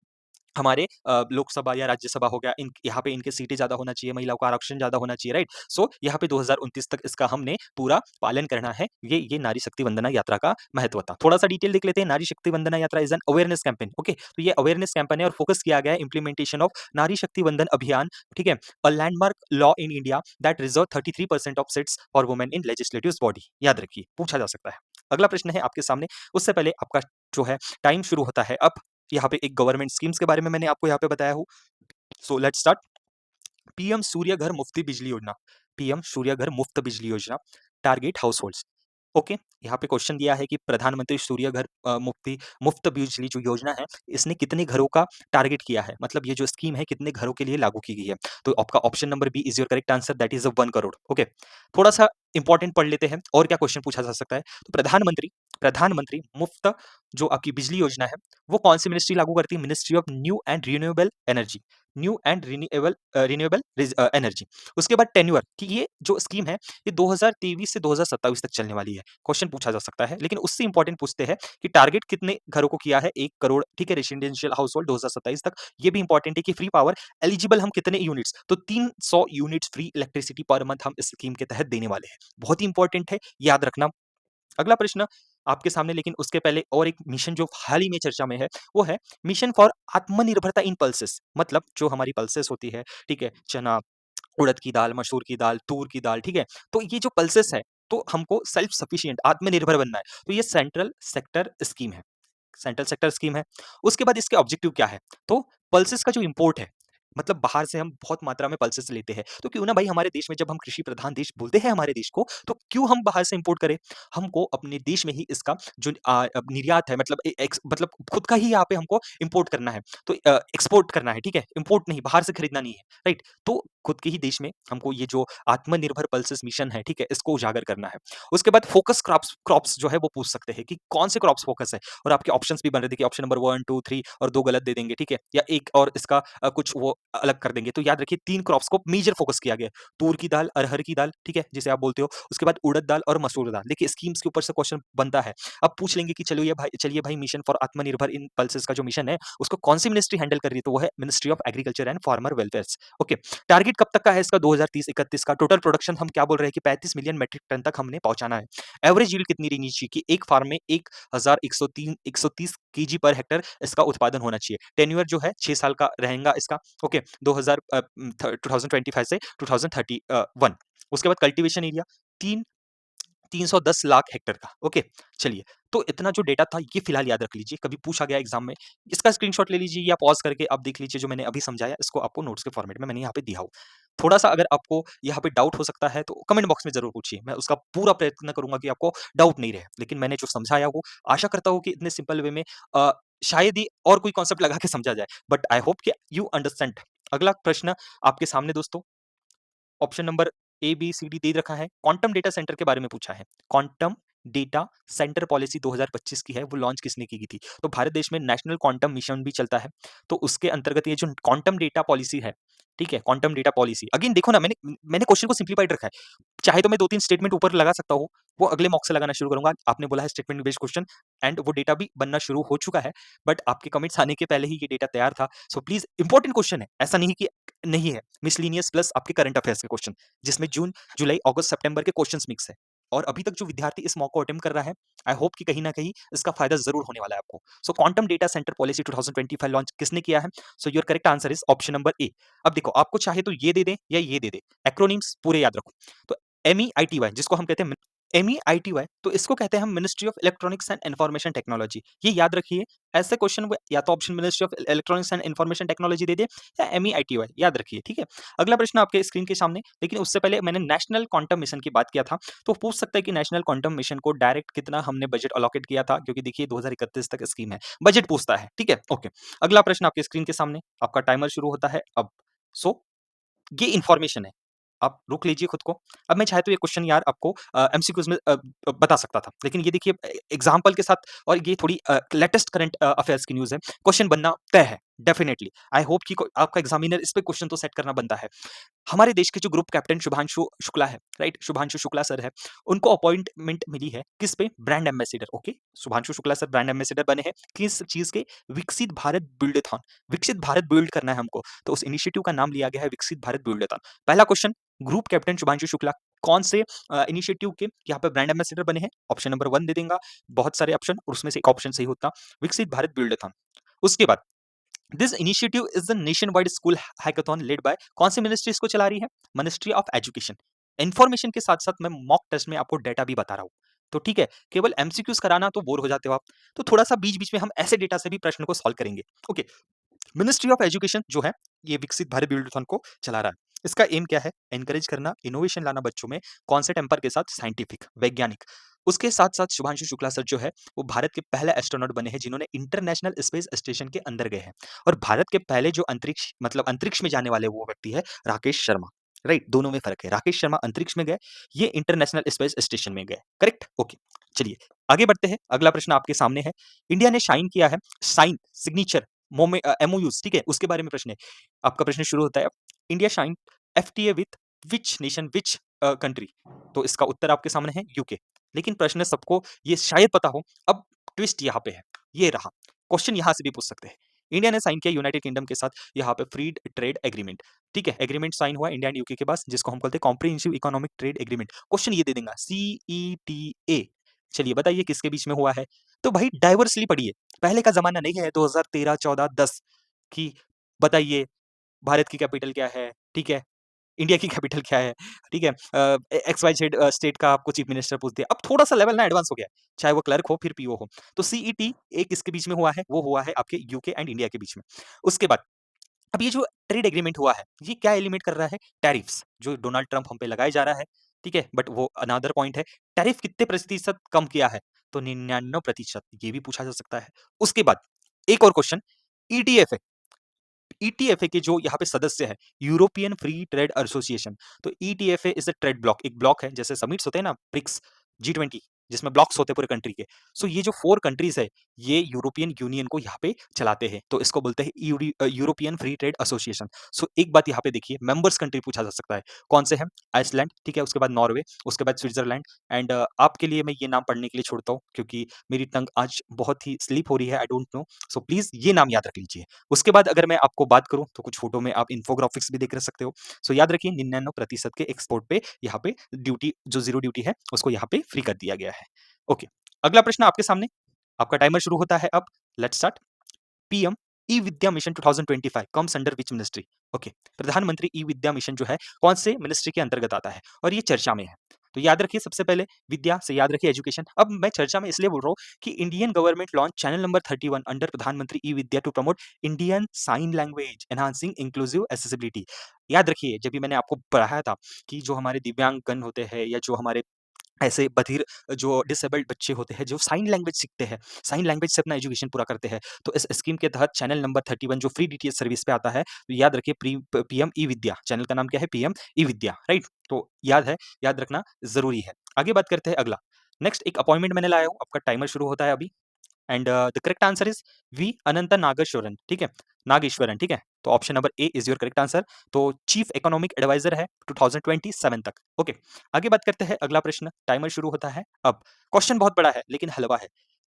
हमारे लोकसभा या राज्यसभा हो गया, इन यहाँ पे इनके सीटें ज़्यादा होना चाहिए, महिलाओं का आरक्षण ज़्यादा होना चाहिए, राइट। सो यहाँ पे 2029 तक इसका हमने पूरा पालन करना है। ये नारी शक्ति वंदना यात्रा का महत्व था। थोड़ा सा डिटेल देख लेते हैं। नारी शक्ति वंदना यात्रा is an awareness campaign, okay. तो ये अवेयरनेस कैंपेन है और फोकस किया गया है इम्प्लीमेंटेशन ऑफ नारी शक्ति वंदन अभियान, ठीक है, a landmark law in India that reserve 33% of seats for women in legislative body. याद रखिए पूछा जा सकता है। अगला प्रश्न है आपके सामने, उससे पहले आपका जो है टाइम शुरू होता है अब। यहाँ पे एक गवर्नमेंट स्कीम्स के बारे में मैंने आपको यहाँ पे बताया हूँ। So let's start. पीएम सूर्य घर मुफ्त बिजली योजना, पीएम सूर्य घर मुफ्त बिजली योजना, टारगेट हाउस होल्ड्स। ओके, यहाँ पे क्वेश्चन दिया है कि प्रधानमंत्री सूर्य घर मुफ्त बिजली जो योजना है, इसने कितने घरों का टारगेट किया है, मतलब ये जो स्कीम है कितने घरों के लिए लागू की गई है। तो आपका option number B is your correct answer, that is 1 crore. Okay, थोड़ा सा इंपॉर्टेंट पढ़ लेते हैं और क्या क्वेश्चन पूछा जा सकता है। तो प्रधानमंत्री प्रधानमंत्री मुफ्त जो आपकी बिजली योजना है वो कौन सी मिनिस्ट्री लागू करती है, ministry of new and renewable energy, new and renewable energy. उसके बाद टेन्योर कि ये जो स्कीम है ये 2023 से 2027 तक चलने वाली है, क्वेश्चन पूछा जा सकता है। लेकिन उससे इंपॉर्टेंट पूछते हैं कि टारगेट कितने घरों को किया है, 1 करोड़, ठीक है, रेसिडेंशियल हाउस होल्ड 2027 तक। ये भी इंपॉर्टेंट है कि फ्री पावर एलिजिबल हम कितने यूनिट्स, तो 300 units free electricity per month हम इस स्कीम के तहत देने वाले हैं। बहुत ही इंपॉर्टेंट है, याद रखना। अगला प्रश्न आपके सामने, लेकिन उसके पहले और एक मिशन जो हाल ही में चर्चा में है वो है मिशन फॉर आत्मनिर्भरता इन पल्सेस, मतलब जो हमारी पल्सेस होती है, ठीक है, चना, उड़द की दाल, मसूर की दाल, तूर की दाल, ठीक है, तो ये जो पल्सेस है तो हमको सेल्फ सफिशिएंट आत्मनिर्भर बनना है, तो ये सेंट्रल सेक्टर स्कीम है, सेंट्रल सेक्टर स्कीम है। उसके बाद इसके ऑब्जेक्टिव क्या है, तो पल्सेस का जो इंपोर्ट है, मतलब बाहर से हम बहुत मात्रा में पल्सेस लेते हैं, तो क्यों ना भाई हमारे देश में, जब हम कृषि प्रधान देश बोलते हैं हमारे देश को, तो क्यों हम बाहर से इंपोर्ट करें। हमको अपने देश में ही इसका जो अब निर्यात है, मतलब मतलब खुद का ही यहाँ पे हमको इंपोर्ट करना है, तो एक्सपोर्ट करना है, ठीक है, इंपोर्ट नहीं, बाहर से खरीदना नहीं है, राइट। तो खुद के ही देश में हमको ये जो आत्मनिर्भर पल्सेस मिशन है, ठीक है, इसको उजागर करना है। उसके बाद फोकस क्रॉप्स क्रॉप्स जो है वो पूछ सकते हैं कि कौन से क्रॉप्स फोकस है, और आपके ऑप्शंस भी बन रहे थे कि ऑप्शन नंबर 1 2 3 और 2 गलत दे देंगे, ठीक है, या एक और इसका कुछ वो अलग कर देंगे। तो याद रखिए 3 क्रॉप्स को मेजर फोकस किया गया है, तूर की दाल, अरहर की दाल, ठीक है, जिसे आप बोलते हो, उसके बाद उड़द दाल और मसूर दाल। देखिए स्कीम्स के ऊपर से क्वेश्चन बनता है। अब पूछ लेंगे कि चलिए भाई मिशन फॉर आत्मनिर्भर इन पल्सेस का जो मिशन है उसको कौन सी मिनिस्ट्री हैंडल कर रही है, तो वो है ministry of agriculture and farmer welfare. Okay, target कब तक का है इसका, 2030-31 का। टोटल प्रोडक्शन हम क्या बोल रहे हैं कि 35 मिलियन मेट्रिक टन तक हमने पहुंचाना है। एवरेज यील्ड कितनी रहनी चाहिए कि एक फार्म में 1130 केजी पर हेक्टर इसका उत्पादन होना चाहिए। टेन्योर जो है 6 साल का रहेगा इसका। ओके, 2025 से 2031। उसके बाद कल्टीवेशन एरिया 3 310 लाख हेक्टर का। ओके, चलिए, तो इतना जो डेटा था ये फिलहाल याद रख लीजिए, कभी पूछा गया एग्जाम में, इसका स्क्रीनशॉट ले लीजिए या पॉज करके आप देख लीजिए, जो मैंने अभी समझाया इसको आपको नोट्स के फॉर्मेट में मैंने यहाँ पे दिया हो। थोड़ा सा अगर आपको यहाँ पे डाउट हो सकता है तो कमेंट बॉक्स में जरूर पूछिए, मैं उसका पूरा प्रयत्न करूंगा कि आपको डाउट नहीं रहे। लेकिन मैंने जो समझाया वो आशा करता हूँ कि इतने सिंपल वे में शायद ही और कोई कॉन्सेप्ट लगा के समझा जाए, बट आई होप कि यू अंडरस्टैंड। अगला प्रश्न आपके सामने दोस्तों, option number A B C D दे रखा है, क्वांटम डेटा सेंटर के बारे में पूछा है। क्वांटम डेटा सेंटर पॉलिसी 2025 की है, वो लॉन्च किसने की थी। तो भारत देश में नेशनल क्वांटम मिशन भी चलता है, तो उसके अंतर्गत ये जो क्वांटम डेटा पॉलिसी है, ठीक है, क्वांटम डेटा पॉलिसी, अगेन देखो ना, मैंने मैंने क्वेश्चन को सिंप्लीफाइड रखा है। चाहे तो मैं 2-3 स्टेटमेंट ऊपर लगा सकता हूँ, वो अगले मॉक से लगाना शुरू करूंगा। आपने बोला है स्टेटमेंट बेस्ड क्वेश्चन, एंड वो डेटा भी बनना शुरू हो चुका है, बट आपके कमेंट्स आने के पहले ही ये डेटा तैयार था। सो प्लीज, इंपॉर्टेंट क्वेश्चन है, ऐसा नहीं कि नहीं है। मिसलिनियस प्लस आपके करंट अफेयर्स के क्वेश्चन, जिसमें जून, जुलाई, अगस्त, सितंबर के क्वेश्चंस मिक्स है। और अभी तक जो विद्यार्थी इस मॉक को अटेम्प्ट कर रहा है, आई होप कि कहीं ना कहीं इसका फायदा जरूर होने वाला है आपको। सो quantum data centre policy 2025 launch किसने किया है। So your correct answer is option number ए। अब देखो, आपको चाहे तो ये दे दे या ये दे दे, एक्रोनिम्स पूरे याद रखो। तो MEITY जिसको हम कहते हैं MEITY, तो इसको कहते हैं हम ministry of electronics and information technology. ये याद रखिए, ऐसे क्वेश्चन या तो option ministry of electronics and information technology दे दे, या MEITY याद रखिए, ठीक है। अगला प्रश्न आपके स्क्रीन के सामने, लेकिन उससे पहले मैंने नेशनल क्वांटम मिशन की बात किया था, तो पूछ सकता है कि नेशनल क्वांटम मिशन को डायरेक्ट कितना हमने बजट अलॉकेट किया था, क्योंकि देखिए 2031 तक स्कीम है, बजट पूछता है, ठीक है। ओके, अगला प्रश्न आपके स्क्रीन के सामने, आपका टाइमर शुरू होता है अब। सो ये इन्फॉर्मेशन है, आप रोक लीजिए खुद को। अब मैं चाहे तो ये क्वेश्चन यार आपको एमसीक्यूज़ में बता सकता था, लेकिन ये देखिए एग्जांपल के साथ, और ये थोड़ी लेटेस्ट करंट अफेयर्स की न्यूज़ है, क्वेश्चन बनना तय है डेफिनिटली। आई होप कि आपका एग्जामिनर इस पे क्वेश्चन तो सेट करना बनता है। हमारे देश के जो ग्रुप कैप्टन शुभांशु शुक्ला है, राइट, शुभांशु शुक्ला सर है, उनको अपॉइंटमेंट मिली है किस पे, brand ambassador. Okay, Shubhanshu Shukla sir brand ambassador बने हैं किस चीज के, विकसित भारत बिल्डथॉन। विकसित भारत बिल्ड करना है हमको, तो उस इनिशिएटिव का नाम लिया गया है विकसित भारत बिल्डथॉन। पहला question, group captain Shubhanshu Shukla कौन से इनिशिएटिव के यहाँ पे ब्रांड एम्बेसडर बने हैं। ऑप्शन नंबर 1 दे देगा, बहुत सारे ऑप्शन और उसमें से एक ऑप्शन सही होता, विकसित भारत बिल्डथॉन। उसके बाद, this initiative is the nation wide school hackathon led by, कौन सी मिनिस्ट्री इसको चला रही है, मिनिस्ट्री ऑफ एजुकेशन। इन्फॉर्मेशन के साथ साथ मैं मॉक टेस्ट में आपको डेटा भी बता रहा हूँ। तो ठीक है, केवल एमसीक्यूज़ कराना तो बोर हो जाते हो आप। तो थोड़ा-सा बीच-बीच में हम ऐसे डेटा से भी प्रश्न को सॉल्व करेंगे। ओके, मिनिस्ट्री ऑफ एजुकेशन जो है, ये विकसित भारत बिल्डथॉन को चला रहा है। इसका एम क्या है? एनकरेज करना, इनोवेशन लाना बच्चों में, कौन से टेम्पर के साथ साइंटिफिक, वैज्ञानिक। उसके साथ-साथ शुभांशु शुक्ला सर जो है, वो भारत के पहले एस्ट्रोनॉट बने हैं जिन्होंने इंटरनेशनल स्पेस स्टेशन के अंदर गए हैं। और भारत के पहले जो अंतरिक्ष मतलब अंतरिक्ष में जाने वाले वो व्यक्ति है राकेश शर्मा, राइट? दोनों में फ़र्क है। राकेश शर्मा अंतरिक्ष में गए, ये इंटरनेशनल स्पेस स्टेशन में गए, करेक्ट? ओके, चलिए आगे बढ़ते हैं। अगला प्रश्न आपके सामने है। इंडिया ने साइन किया है, साइन, सिग्नेचर एमओयूज़, ठीक है? उसके बारे में प्रश्न है। आपका प्रश्न शुरू होता है अब, India sign FTA with which nation, which country? तो इसका उत्तर आपके सामने है यूके। लेकिन प्रश्न सबको ये शायद पता हो, अब ट्विस्ट यहाँ पे है, ये रहा। क्वेश्चन यहाँ से भी पूछ सकते हैं। इंडिया ने साइन किया यूनाइटेड किंगडम के साथ यहाँ पे फ्री ट्रेड एग्रीमेंट, ठीक है? एग्रीमेंट साइन हुआ इंडिया एंड यूके के पास, जिसको हम बोलते हैं comprehensive economic trade agreement. Question ये दे देगा सीईटीए। चलिए बताइए किसके बीच में हुआ है? तो भाई डाइवर्सली पढ़िए। पहले का ज़माना नहीं है 2013, 14, 10 कि बताइए भारत की कैपिटल क्या है, ठीक है? इंडिया की कैपिटल क्या है, ठीक है? एक्स वाई जेड स्टेट का आपको चीफ मिनिस्टर पूछ दिया। अब थोड़ा-सा लेवल ना एडवांस हो गया है, चाहे वो क्लर्क हो फिर पीओ हो। तो सीईटी एक किसके बीच में हुआ है? वो हुआ है आपके यूके एंड इंडिया के बीच में। उसके बाद अब ये जो ट्रेड एग्रीमेंट हुआ है, ये क्या एलिमिनेट कर रहा है? टैरिफ्स जो डोनाल्ड ट्रम्प हम पे लगाया जा रहा है, ठीक है? बट वो अनदर पॉइंट है, टैरिफ कितने प्रतिशत कम किया है? तो 99% ये भी पूछा जा सकता है। उसके बाद एक और क्वेश्चन, ईटीएफ ईटीएफए के जो यहाँ पे सदस्य है, यूरोपियन फ्री ट्रेड एसोसिएशन। तो ईटीएफए इज अ ट्रेड ब्लॉक, एक ब्लॉक है जैसे समिट्स होते हैं ना, ब्रिक्स, G20, जिसमें ब्लॉक्स होते हैं पूरे कंट्री के। सो ये जो 4 कंट्रीज है, ये यूरोपियन यूनियन को यहाँ पे चलाते हैं, तो इसको बोलते हैं यूरोपियन फ्री ट्रेड एसोसिएशन। सो एक बात यहाँ पे देखिए, मेंबर्स कंट्री पूछा जा सकता है, कौन से हैं? आइसलैंड, ठीक है, उसके बाद नॉर्वे, उसके बाद स्विट्जरलैंड एंड आपके लिए मैं ये नाम पढ़ने के लिए छोड़ता हूँ क्योंकि मेरी टंग आज बहुत ही स्लिप हो रही है, I don't know. So please ये नाम याद रख लीजिए। उसके बाद अगर मैं आपको बात करूँ तो कुछ फोटो में आप इन्फोग्राफिक्स भी देख सकते हो। सो याद रखिए 99% के एक्सपोर्ट पे यहाँ पे ड्यूटी जो जीरो ड्यूटी है उसको यहाँ पे फ्री कर दिया गया है। ओके, अगला प्रश्न आपके सामने, आपका टाइमर शुरू होता है अब। Let's start. PM E Vidya mission 2025 comes under which ministry? Okay, प्रधानमंत्री ई विद्या मिशन जो है कौन से मिनिस्ट्री के अंतर्गत आता है और ये चर्चा में है? तो याद रखिए सबसे पहले विद्या से याद रखिए एजुकेशन। अब मैं चर्चा में इसलिए बोल रहा हूँ कि Indian government launch channel number 31 under प्रधानमंत्री e Vidya to promote Indian sign language enhancing inclusive accessibility. याद रखिए जब भी मैंने आपको पढ़ाया था कि जो हमारे दिव्यांगजन होते हैं या जो हमारे ऐसे बधिर जो डिसेबल्ड बच्चे होते हैं जो साइन लैंग्वेज सीखते हैं, साइन लैंग्वेज से अपना एजुकेशन पूरा करते हैं, तो इस स्कीम के तहत चैनल नंबर 31 जो फ्री डीटीएच सर्विस पे आता है, तो याद रखिए पीएम ई विद्या, चैनल का नाम क्या है? पीएम ई विद्या, राइट? तो याद है, याद रखना जरूरी है। आगे बात करते हैं अगला। नेक्स्ट एक अपॉइंटमेंट मैंने लाया हूँ, आपका टाइमर शुरू होता है अभी and the correct answer is V Anantha Nageswaran, ठीक है? नागेश्वरन, ठीक है? तो option number A is your correct answer. तो चीफ इकोनॉमिक एडवाइजर है 2027 तक। ओके, आगे बात करते हैं अगला प्रश्न, टाइमर शुरू होता है अब। क्वेश्चन बहुत बड़ा है लेकिन हलवा है।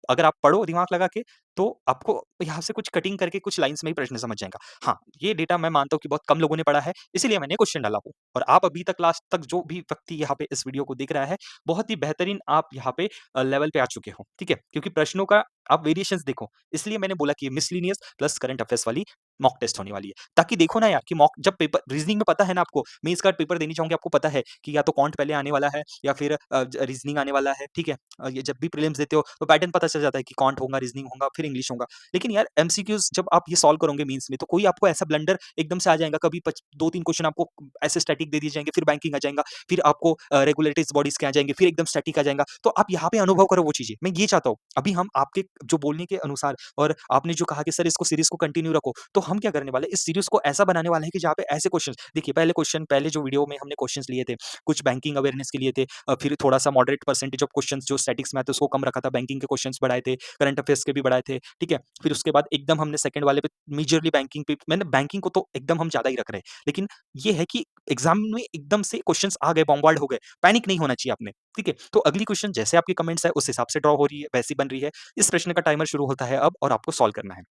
अगर आप पढ़ो दिमाग लगा के तो आपको यहाँ से कुछ कटिंग करके कुछ लाइन्स में ही प्रश्न समझ जाएगा। हाँ, ये डेटा मैं मानता हूँ कि बहुत कम लोगों ने पढ़ा है, इसीलिए मैंने क्वेश्चन डाला हो। और आप अभी तक लास्ट तक जो भी व्यक्ति यहाँ पे इस वीडियो को देख रहा है, बहुत ही बेहतरीन आप यहाँ पे लेवल पे आ चुके हो, ठीक है? क्योंकि प्रश्नों का आप वेरिएशंस देखो, इसलिए मैंने बोला कि मिसलेनियस प्लस करंट अफेयर्स वाली मॉक टेस्ट होने वाली है। ताकि देखो ना यार कि मॉक जब पेपर रीजनिंग में पता है ना आपको, मेंस का पेपर देने जाओगे आपको पता है कि या तो कॉन्ट पहले आने वाला है या फिर रीजनिंग आने वाला है, ठीक है? ये जब भी प्रीलिम्स देते हो तो पैटर्न पता चल जाता है कि कॉन्ट होगा, रीजनिंग होगा, फिर इंग्लिश होगा। लेकिन यार एमसीक्यूज जब आप ये सॉल्व करोगे मेंस में तो कोई आपको ऐसा ब्लंडर एकदम से आ जाएगा, कभी 2-3 क्वेश्चन आपको ऐसे स्टैटिक दे दिए जाएंगे, फिर बैंकिंग आ जाएगा, फिर आपको रेगुलेटरीज बॉडीज के आ जाएंगे, फिर एकदम स्टैटिक आ जाएगा। तो आप यहाँ पे अनुभव करो वो चीजें, मैं ये चाहता हूँ। अभी हम आपके जो बोलने के अनुसार और आपने जो कहा कि सर इसको सीरीज को कंटिन्यू रखो, तो हम क्या करने वाले, इस सीरीज को ऐसा बनाने वाले हैं कि जहाँ पे ऐसे क्वेश्चन देखिए, पहले क्वेश्चन पहले जो वीडियो में हमने क्वेश्चन लिए थे, कुछ बैंकिंग अवेयरनेस के लिए थे, फिर थोड़ा सा मॉडरेट परसेंटेज ऑफ क्वेश्चन जो स्टैटिक्स में आते उसको कम रखा था, बैंकिंग के क्वेश्चन बढ़ाए थे, करंट अफेयर्स के भी बढ़ाए थे, ठीक है? फिर उसके बाद एकदम हमने सेकंड वाले पे मेजरली बैंकिंग पे, मैंने बैंकिंग को तो एकदम हम ज्यादा ही रख रहे हैं, लेकिन ये है कि एग्जाम में एकदम से क्वेश्चंस आ गए, बॉम्बार्ड हो गए, पैनिक नहीं होना चाहिए आपने, ठीक है? तो अगली क्वेश्चन जैसे आपके कमेंट्स है उस हिसाब से ड्रॉ हो रही है, वैसी बन रही है। इस प्रश्न का टाइमर शुरू होता है अब और आपको सॉल्व करना है।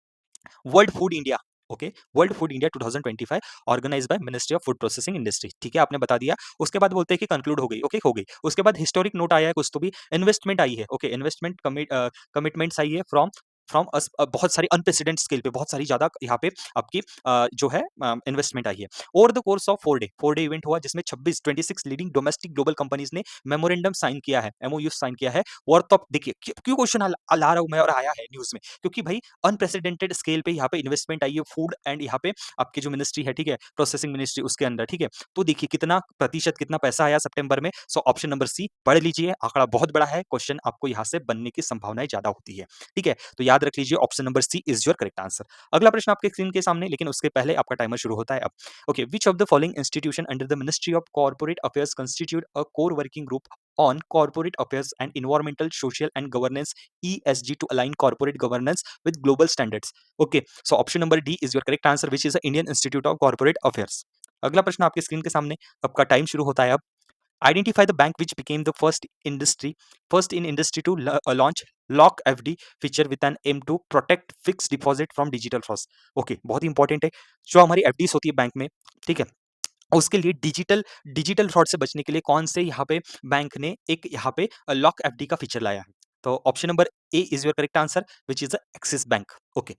World food India, okay, world food India 2025 organised by ministry of food processing industry, ठीक है, आपने बता दिया। उसके बाद बोलते हैं कि कंक्लूड हो गई, ओके, हो गई। उसके बाद हिस्टोरिक नोट आया है कुछ तो भी, इन्वेस्टमेंट आई है, ओके, इन्वेस्टमेंट कमिटमेंट्स आई है फ्रॉम फ्रॉम अस बहुत सारी अनप्रेसिडेंट स्केल पे बहुत सारी ज़्यादा यहाँ पे आपकी जो है इन्वेस्टमेंट आई है। Over the course of 4 day event हुआ जिसमें 26 लीडिंग डोमेस्टिक ग्लोबल कंपनीज ने मेमोरेंडम साइन किया है, एमओयू साइन किया है। वर्थ ऑफ देखिए क्यों क्वेश्चन ला रहा हूँ मैं और आया है न्यूज़ में, क्योंकि भाई अनप्रेसिडेंटेड स्केल पे यहाँ पे इन्वेस्टमेंट आई है फूड एंड यहाँ पे आपकी जो मिनिस्ट्री है, ठीक है, प्रोसेसिंग मिनिस्ट्री उसके अंदर, ठीक है। तो देखिए कितना प्रतिशत कितना पैसा आया सितंबर में। सो ऑप्शन नंबर सी पढ़ लीजिए, आंकड़ा बहुत बड़ा है, क्वेश्चन आपको यहाँ से बनने की संभावनाएं ज्यादा होती है, ठीक है। तो याद रख लीजिए option number C is your correct answer. अगला प्रश्न आपके स्क्रीन के सामने, लेकिन उसके पहले आपका टाइमर शुरू होता है अब। Okay, which of the following institution under the ministry of corporate affairs constitute a core working group on corporate affairs and environmental, social and governance ESG to align corporate governance with global standards? Okay, so option number D is your correct answer, which is the Indian Institute of Corporate Affairs. अगला प्रश्न आपके screen के सामने, आपका time शुरू होता है अब। Identify the bank which became the first in industry to launch lock FD feature with N M to protect fixed deposit from digital fraud. Okay, बहुत इंपॉर्टेंट है। जो हमारी एफडीज होती है बैंक में, ठीक है, उसके लिए डिजिटल डिजिटल फ्रॉड से बचने के लिए कौन से यहाँ पे बैंक ने एक यहाँ पे लॉक एफडी का फीचर लाया है? तो option number A is your correct answer, which is axis bank. Okay,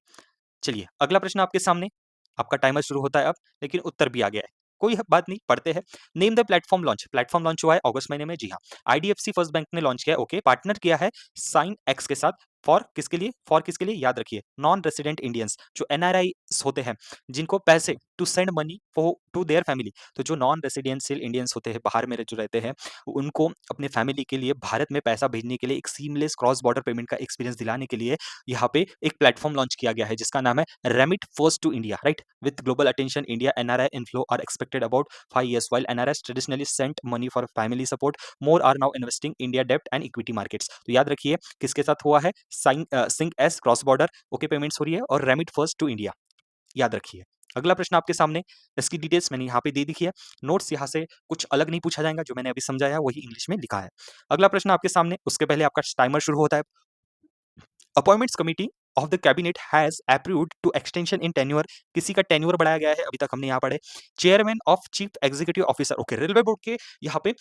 चलिए अगला प्रश्न आपके सामने, आपका टाइमर शुरू होता है अब, लेकिन उत्तर भी आ गया है। कोई बात नहीं, पढ़ते हैं। नेम द प्लेटफॉर्म लॉन्च हुआ है अगस्त महीने में, जी हाँ, आईडीएफसी फर्स्ट बैंक ने लॉन्च किया है। ओके, पार्टनर किया है साइन एक्स के साथ। फॉर किसके लिए याद रखिए, नॉन रेसिडेंट इंडियंस जो एनआरआई होते हैं, जिनको पैसे to send money for to their family. तो जो नॉन रेसिडेंशियल इंडियंस होते हैं, बाहर में जो रहते हैं, उनको अपने फैमिली के लिए भारत में पैसा भेजने के लिए एक सीमलेस क्रॉस बॉर्डर पेमेंट का एक्सपीरियंस दिलाने के लिए यहाँ पे एक प्लेटफॉर्म लॉन्च किया गया है जिसका नाम है remit first to India, right. With global attention, India NRI inflow are expected about 5 years, while NRIs traditionally sent money for family support, more are now investing India debt and equity markets। तो याद रखिए किसके साथ हुआ है, sync S cross border okay payments हो रही है, और रेमिट फर्स्ट टू इंडिया, याद रखिए। अगला प्रश्न आपके सामने, इसकी डिटेल्स मैंने यहाँ पे दे दी है। नोट्स यहाँ से कुछ अलग नहीं पूछा जाएगा, जो मैंने अभी समझाया वही इंग्लिश में लिखा है। अगला प्रश्न आपके सामने, उसके पहले आपका टाइमर शुरू होता है। Appointments committee of the cabinet has approved two extension in tenure, किसी का टेन्योर बढ़ाया गया है, अभी तक हमने यहाँ पढ़े। Chairman of chief executive officer, okay, railway board के यहाँ पे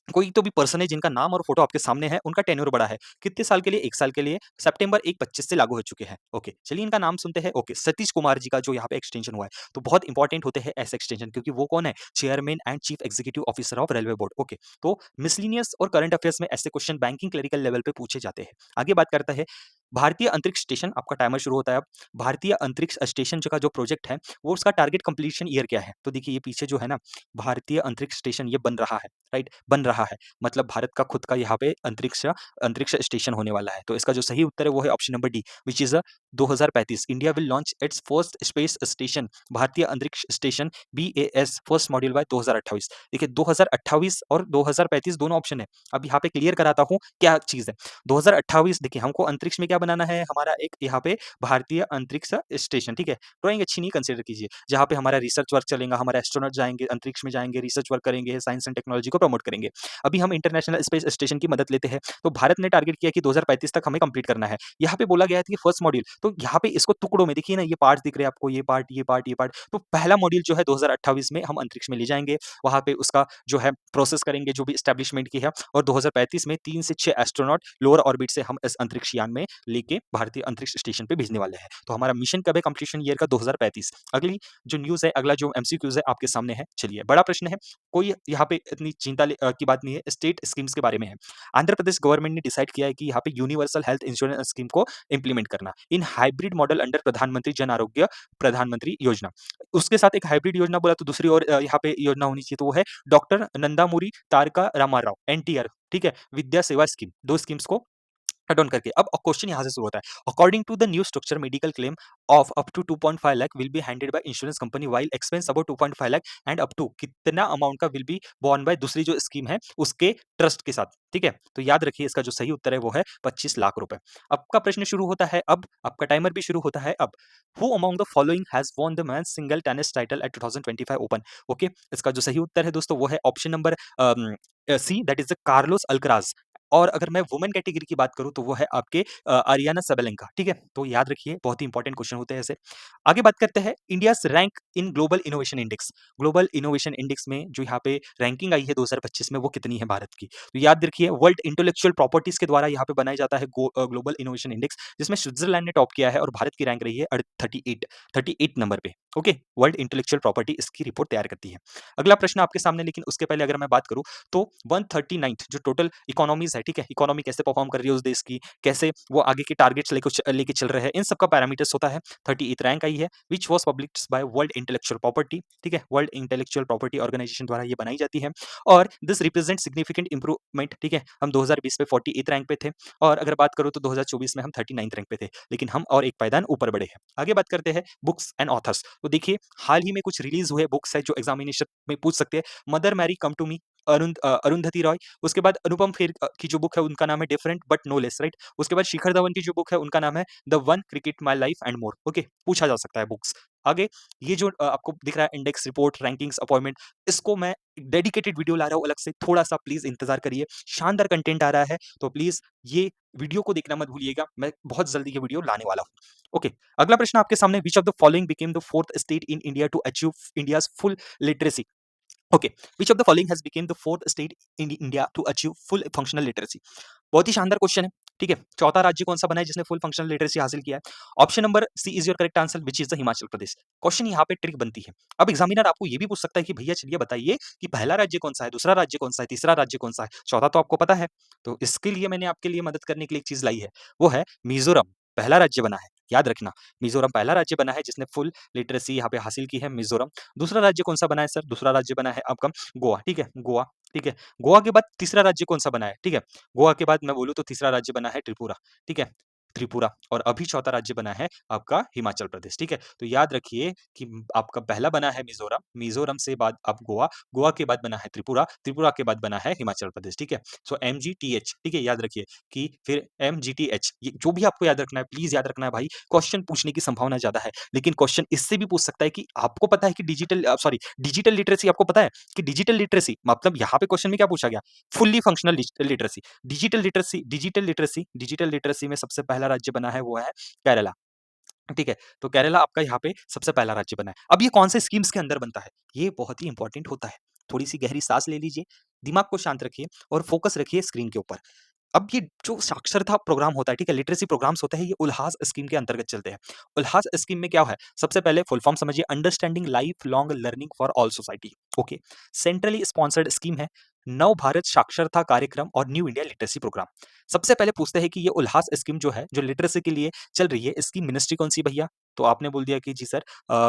कोई तो भी पर्सन है जिनका नाम और फोटो आपके सामने है, उनका टेन्योर बढ़ा है कितने साल के लिए, 1 साल के लिए, सितंबर 1 25 से लागू हो चुके हैं। ओके, चलिए इनका नाम सुनते हैं। ओके, सतीश कुमार जी का जो यहाँ पे एक्सटेंशन हुआ है, तो बहुत इंपॉर्टेंट होते हैं ऐसे एक्सटेंशन, क्योंकि वो कौन है, chairman and chief executive officer of railway board. Okay, तो मिसलिनियस और करंट अफेयर्स में ऐसे क्वेश्चन बैंकिंग क्लरिकल लेवल पे पूछे जाते हैं। आगे बात करता है भारतीय अंतरिक्ष स्टेशन, आपका टाइमर शुरू होता है अब। भारतीय अंतरिक्ष स्टेशन का जो प्रोजेक्ट है, वो उसका टारगेट कंप्लीशन ईयर क्या है? तो देखिए ये पीछे जो है ना, भारतीय अंतरिक्ष स्टेशन ये बन रहा है, राइट, बन रहा है, मतलब भारत का खुद का यहाँ पे अंतरिक्ष अंतरिक्ष स्टेशन होने वाला है। तो इसका जो सही उत्तर है वो है option number D, which is 2035। India will launch its first space station, भारतीय अंतरिक्ष station BAS first module by 2028। देखिए 2028 और 2035 दोनों ऑप्शन है। अब यहाँ पे क्लियर कराता हूँ क्या चीज है। 2028 देखिए हमको अंतरिक्ष में क्या बनाना है, हमारा एक यहाँ पे भारतीय अंतरिक्ष स्टेशन, ठीक है। ड्राइंग अच्छी नहीं कंसीडर कीजिए, जहाँ पे हमारा रिसर्च वर्क चलेगा, हमारे एस्ट्रोनॉट जाएंगे अंतरिक्ष में, जाएंगे रिसर्च वर्क करेंगे, साइंस एंड टेक्नोलॉजी को प्रमोट करेंगे। अभी हम इंटरनेशनल स्पेस स्टेशन की मदद लेते हैं, तो भारत ने टारगेट किया कि 2035 तक हमें कंप्लीट करना है। यहाँ पे बोला गया है कि फर्स्ट मॉड्यूल, तो यहाँ पे इसको टुकड़ों में देखिए ना, ये पार्ट दिख रहे हैं आपको, ये पार्ट ये पार्ट ये पार्ट, तो पहला मॉड्यूल जो है 2028 में हम अंतरिक्ष में ले जाएंगे, वहां पे उसका जो है प्रोसेस करेंगे जो भी स्टैब्लिशमेंट की है, और 2035 में 3 से 6 एस्ट्रोनॉट लोअर ऑर्बिट से हम इस अंतरिक्ष यान में लेके भारतीय अंतरिक्ष स्टेशन पे भेजने वाले हैं। तो हमारा मिशन कब है, कंप्लीशन ईयर का 2035। अगली जो न्यूज है, अगला जो एमसीक्यूज है आपके सामने है। चलिए बड़ा प्रश्न है, कोई यहाँ पे इतनी चिंता की बात नहीं है, स्टेट स्कीम्स के बारे में है। आंध्र प्रदेश गवर्नमेंट ने डिसाइड किया है कि यहाँ पे यूनिवर्सल हेल्थ इंश्योरेंस स्कीम को इंप्लीमेंट करना इन हाइब्रिड मॉडल अंडर प्रधानमंत्री जन आरोग्य प्रधानमंत्री योजना। उसके साथ एक हाइब्रिड योजना बोला तो दूसरी और यहाँ पे योजना होनी चाहिए, तो वो है डॉक्टर नंदामुरी तारका रामाराव NTR, ठीक है, विद्या सेवा स्कीम। दो स्कीम्स को एड ऑन करके अब क्वेश्चन यहाँ से शुरू होता है। According to the new structure, medical claim of up to 2.5 lakh will be handed by insurance company, while expense about 2.5 lakh and up to कितना अमाउंट का विल बी बोर्न बाय दूसरी जो स्कीम है उसके ट्रस्ट के साथ, ठीक है। तो याद रखिए इसका जो सही उत्तर है वो है 25 लाख रुपए। आपका प्रश्न शुरू होता है अब, आपका टाइमर भी शुरू होता है अब। Who among the following has won the men's single tennis title at 2025 open? Okay, इसका जो सही उत्तर है दोस्तों वो है option number C, that is the Carlos Alcaraz. और अगर मैं वुमेन कैटेगरी की बात करूँ तो वो है आपके अरियाना सबेलेंका, ठीक है? तो याद रखिए बहुत ही इंपॉर्टेंट क्वेश्चन होते हैं ऐसे। आगे बात करते हैं India's rank in global innovation index. Global innovation index में जो यहाँ पे रैंकिंग आई है 2025 में वो कितनी है भारत की? तो याद रखिए वर्ल्ड इंटेलेक्चुअल प्रॉपर्टीज़ के द्वारा यहाँ पे बनाया जाता है ग्लोबल इनोवेशन इंडेक्स जिसमें स्विट्ज़रलैंड ने टॉप किया है और भारत की रैंक रही है 38 नंबर पे, ओके? वर्ल्ड इंटेलेक्चुअल प्रॉपर्टी इसकी रिपोर्ट तैयार करती है। अगला प्रश्न आपके सामने लेकिन उसके पहले अगर मैं बात करूँ तो 139th जो टोटल इकोनॉमीज़ है, ठीक है? इकोनॉमी कैसे परफ़ॉर्म कर रही है उस देश की, कैसे वो आगे के टारगेट्स लेके चल रहे हैं, इन सब का पैरामीटर्स होता है। 38th रैंक आई है, which was published by world intellectual property, ठीक है? वर्ल्ड इंटेलेक्चुअल प्रॉपर्टी ऑर्गेनाइजेशन द्वारा ये बनाई जाती है और दिस रिप्रेजेंट सिग्निफिकेंट इम्प्रूवमेंट, ठीक है? हम 2020 में 48th रैंक पे थे और अगर बात करूँ तो 2024 में हम 39th रैंक पे थे, लेकिन हम और एक पायदान ऊपर बढ़े हैं। आगे बात करते हैं बुक्स एंड ऑथर्स। तो देखिए, हाल ही में कुछ रिलीज़ हुए बुक्स हैं जो एग्ज़ामिनेशन में पूछ सकते हैं। Mother Mary come to me, Arundhati Roy, उसके बाद अनुपम खेर की जो बुक है उनका नाम है different but no less, right? उसके बाद शिखर धवन की जो बुक है उनका नाम है the one cricket my life and more, okay? पूछा जा सकता है बुक्स। आगे ये जो आपको दिख रहा है इंडेक्स रिपोर्ट, रैंकिंग्स, अपॉइंटमेंट, इसको मैं डेडिकेटेड वीडियो ला रहा हूँ अलग से, थोड़ा-सा प्लीज़ इंतज़ार करिए। शानदार कंटेंट आ रहा है, तो प्लीज़ ये वीडियो को देखना मत भूलिएगा, मैं बहुत जल्दी ये वीडियो लाने वाला हूँ। ओके, अगला प्रश्न आपके सामने, which of the following became the 4th state in India to achieve India's full literacy? Okay, which of the following has become the fourth state in India to achieve full functional literacy? बहुत ही शानदार question है, ठीक है? चौथा राज्य कौन सा बना है जिसने फुल फंक्शनल लिटरेसी हासिल किया है? Option number C is your correct answer, which is the Himachal Pradesh. Question यहाँ पे ट्रिक बनती है। अब एग्जामिनर आपको ये भी पूछ सकता है कि भैया चलिए बताइए कि पहला राज्य कौन सा है, दूसरा राज्य कौन सा है, तीसरा राज्य कौन सा है, चौथा तो आपको पता है। तो इसके लिए मैंने आपके लिए मदद करने के लिए एक चीज लाई है, वो है मिजोरम। पहला राज्य बना है, याद रखना। मिजोरम पहला राज्य बना है जिसने फुल लिटरेसी यहाँ पे हासिल की है, मिजोरम। दूसरा राज्य कौन सा बना है सर? दूसरा राज्य बना है आपका गोवा, ठीक है? गोवा, ठीक है? गोवा के बाद तीसरा राज्य कौन सा बना है, ठीक है? गोवा के बाद मैं बोलूँ तो तीसरा राज्य बना है त्रिपुरा, ठीक है? त्रिपुरा, और अभी चौथा राज्य बना है आपका हिमाचल प्रदेश, ठीक है? तो याद रखिए कि आपका पहला बना है मिज़ोरम, मिज़ोरम से बाद अब गोवा, गोवा के बाद बना है त्रिपुरा, त्रिपुरा के बाद बना है हिमाचल प्रदेश, ठीक है? सो एमजीटीएच, ठीक है? याद रखिए कि फिर एमजीटीएच, ये जो भी आपको याद रखना है, प्लीज़ याद रखना है भाई, क्वेश्चन पूछने की संभावना ज़्यादा है। लेकिन क्वेश्चन इससे भी पूछ सकता है कि आपको पता है कि डिजिटल लिटरेसी आपको पता है कि डिजिटल लिटरेसी मतलब यहाँ पे क्वेश्चन में क्या पूछा गया? Fully functional literacy. Digital literacy में सबसे पहला राज्य बना है वो है केरला, ठीक है? तो केरला आपका यहाँ पे सबसे पहला राज्य बना है। अब ये कौन से स्कीम्स के अंदर बनता है? ये बहुत ही इंपॉर्टेंट होता है। थोड़ी-सी गहरी साँस ले लीजिए, दिमाग को शांत रखिए और फोकस रखिए स्क्रीन के ऊपर। अब ये जो साक्षरता प्रोग्राम होता है, ठीक है? लिटरेसी प्रोग्राम्स होते हैं, ये उल्हास स्कीम के अंतर्गत चलते हैं। उल्हास स्कीम में क्या है? सबसे पहले फुल फॉर्म समझिए, understanding life long learning for all society, okay? Centrally sponsored scheme है, नव भारत साक्षरता कार्यक्रम और न्यू इंडिया लिटरेसी प्रोग्राम। सबसे पहले पूछते हैं कि ये उल्हास स्कीम जो है, जो लिटरेसी के लिए चल रही है, इसकी मिनिस्ट्री कौन-सी भैया? तो आपने बोल दिया कि जी sir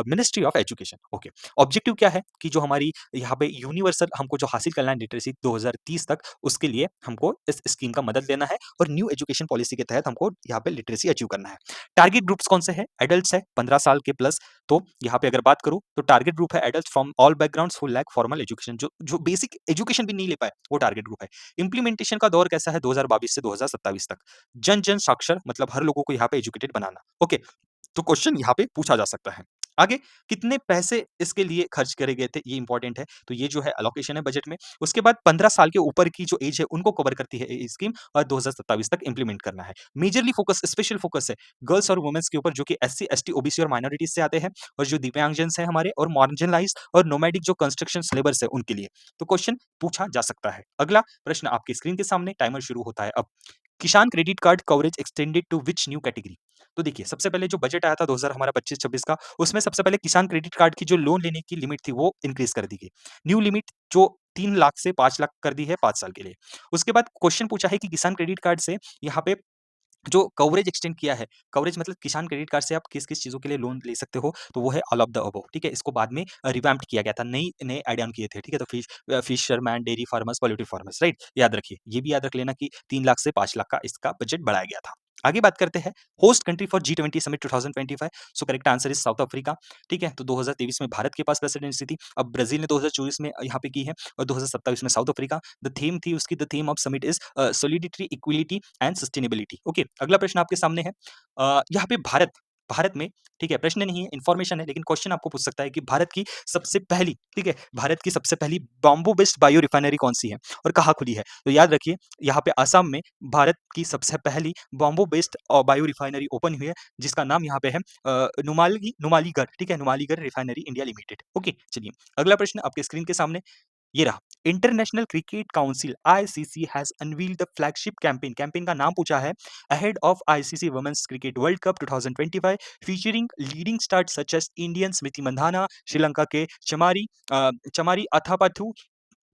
ministry of education, okay. Objective क्या है कि जो हमारी यहाँ पे यूनिवर्सल हमको जो हासिल करना है लिटरेसी 2030 तक, उसके लिए हमको इस स्कीम का मदद लेना है और न्यू एजुकेशन पॉलिसी के तहत हमको यहाँ पे लिटरेसी अचीव करना है। टारगेट ग्रुप्स कौन से हैं? एडल्ट्स है 15 साल के प्लस। तो यहाँ पे अगर बात करूँ तो टारगेट ग्रुप है adults from all backgrounds who lack formal education, जो जो बेसिक एजुकेशन भी नहीं ले पाए, वो टारगेट ग्रुप है। इंप्लीमेंटेशन का दौर कैसा है? 2022 से 2027 तक। जन-जन साक्षर मतलब हर लोगों को यहाँ पे एजुकेटेड बनाना। ओके, तो क्वेश्चन यहाँ पे पूछा जा सकता है। आगे कितने पैसे इसके लिए खर्च करे गए थे, ये इंपॉर्टेंट है। तो ये जो है एलोकेशन है बजट में। उसके बाद 15 साल के ऊपर की जो एज है उनको कवर करती है ये स्कीम और 2027 तक इंप्लीमेंट करना है। मेजरली फोकस, स्पेशल फोकस है गर्ल्स और वुमेन्स के ऊपर जो कि एससी, एसटी, ओबीसी और माइनॉरिटीज से आते हैं और जो दिव्यांगजन हैं हमारे और मार्जिनलाइज्ड और नोमैडिक जो कंस्ट्रक्शन लेबर्स है उनके लिए। तो क्वेश्चन पूछा जा सकता है। अगला प्रश्न आपकी स्क्रीन के सामने, टाइमर शुरू होता है अब। Kisan credit card coverage extended to which new category? तो देखिए, सबसे पहले जो बजट आया था 2000 हमारा 25-26 का, उसमें सबसे पहले किसान क्रेडिट कार्ड की जो लोन लेने की लिमिट थी वो इंक्रीज़ कर दी गई। न्यू लिमिट जो 3 लाख से 5 लाख कर दी है 5 साल के लिए। उसके बाद क्वेश्चन पूछा है कि किसान क्रेडिट कार्ड से यहाँ पे जो कवरेज एक्सटेंड किया है, कवरेज मतलब किसान क्रेडिट कार्ड से आप किस-किस चीज़ों के लिए लोन ले सकते हो, तो वो है ऑल ऑफ द अबव, ठीक है? इसको बाद में रिवैम्प्ड किया गया था, नए ऐड ऑन किए थे, ठीक है? तो fisherman, dairy farmers, poultry farmers, right? याद रखिए, ये भी याद रख लेना कि 3 लाख से 5 लाख का इसका बजट बढ़ाया गया था। आगे बात करते हैं, host country for G20 summit 2025, so correct answer is south Africa, ठीक है? तो 2023 में भारत के पास प्रेसिडेंसी थी, अब ब्राज़ील ने 2024 में यहाँ पे की है और 2027 में साउथ अफ्रीका। द थीम थी उसकी, the theme of summit is solidity, equality and sustainability, okay. अगला प्रश्न आपके सामने है, यहाँ पे भारत भारत में, ठीक है, प्रश्न नहीं है, इन्फॉर्मेशन है, लेकिन क्वेश्चन आपको पूछ सकता है कि भारत की सबसे पहली, ठीक है, भारत की सबसे पहली बॉम्बो बेस्ड बायो रिफाइनरी कौन-सी है और कहाँ खुली है? तो याद रखिए, यहाँ पे असम में भारत की सबसे पहली बॉम्बो बेस्ड बायो रिफाइनरी ओपन हुई है, जिसका नाम यहाँ पे है नुमालीगढ़, ठीक है, Numaligarh refinery India limited. Okay, चलिए, अगला प्रश्न आपके स्क्रीन के सामने ये रहा। International Cricket Council ICC has unveiled the flagship campaign, campaign का नाम पूछा है, ahead of ICC women's Cricket World Cup 2025 featuring leading stars such as Indian Smriti Mandhana, Sri Lanka के चमारी अथापाथु,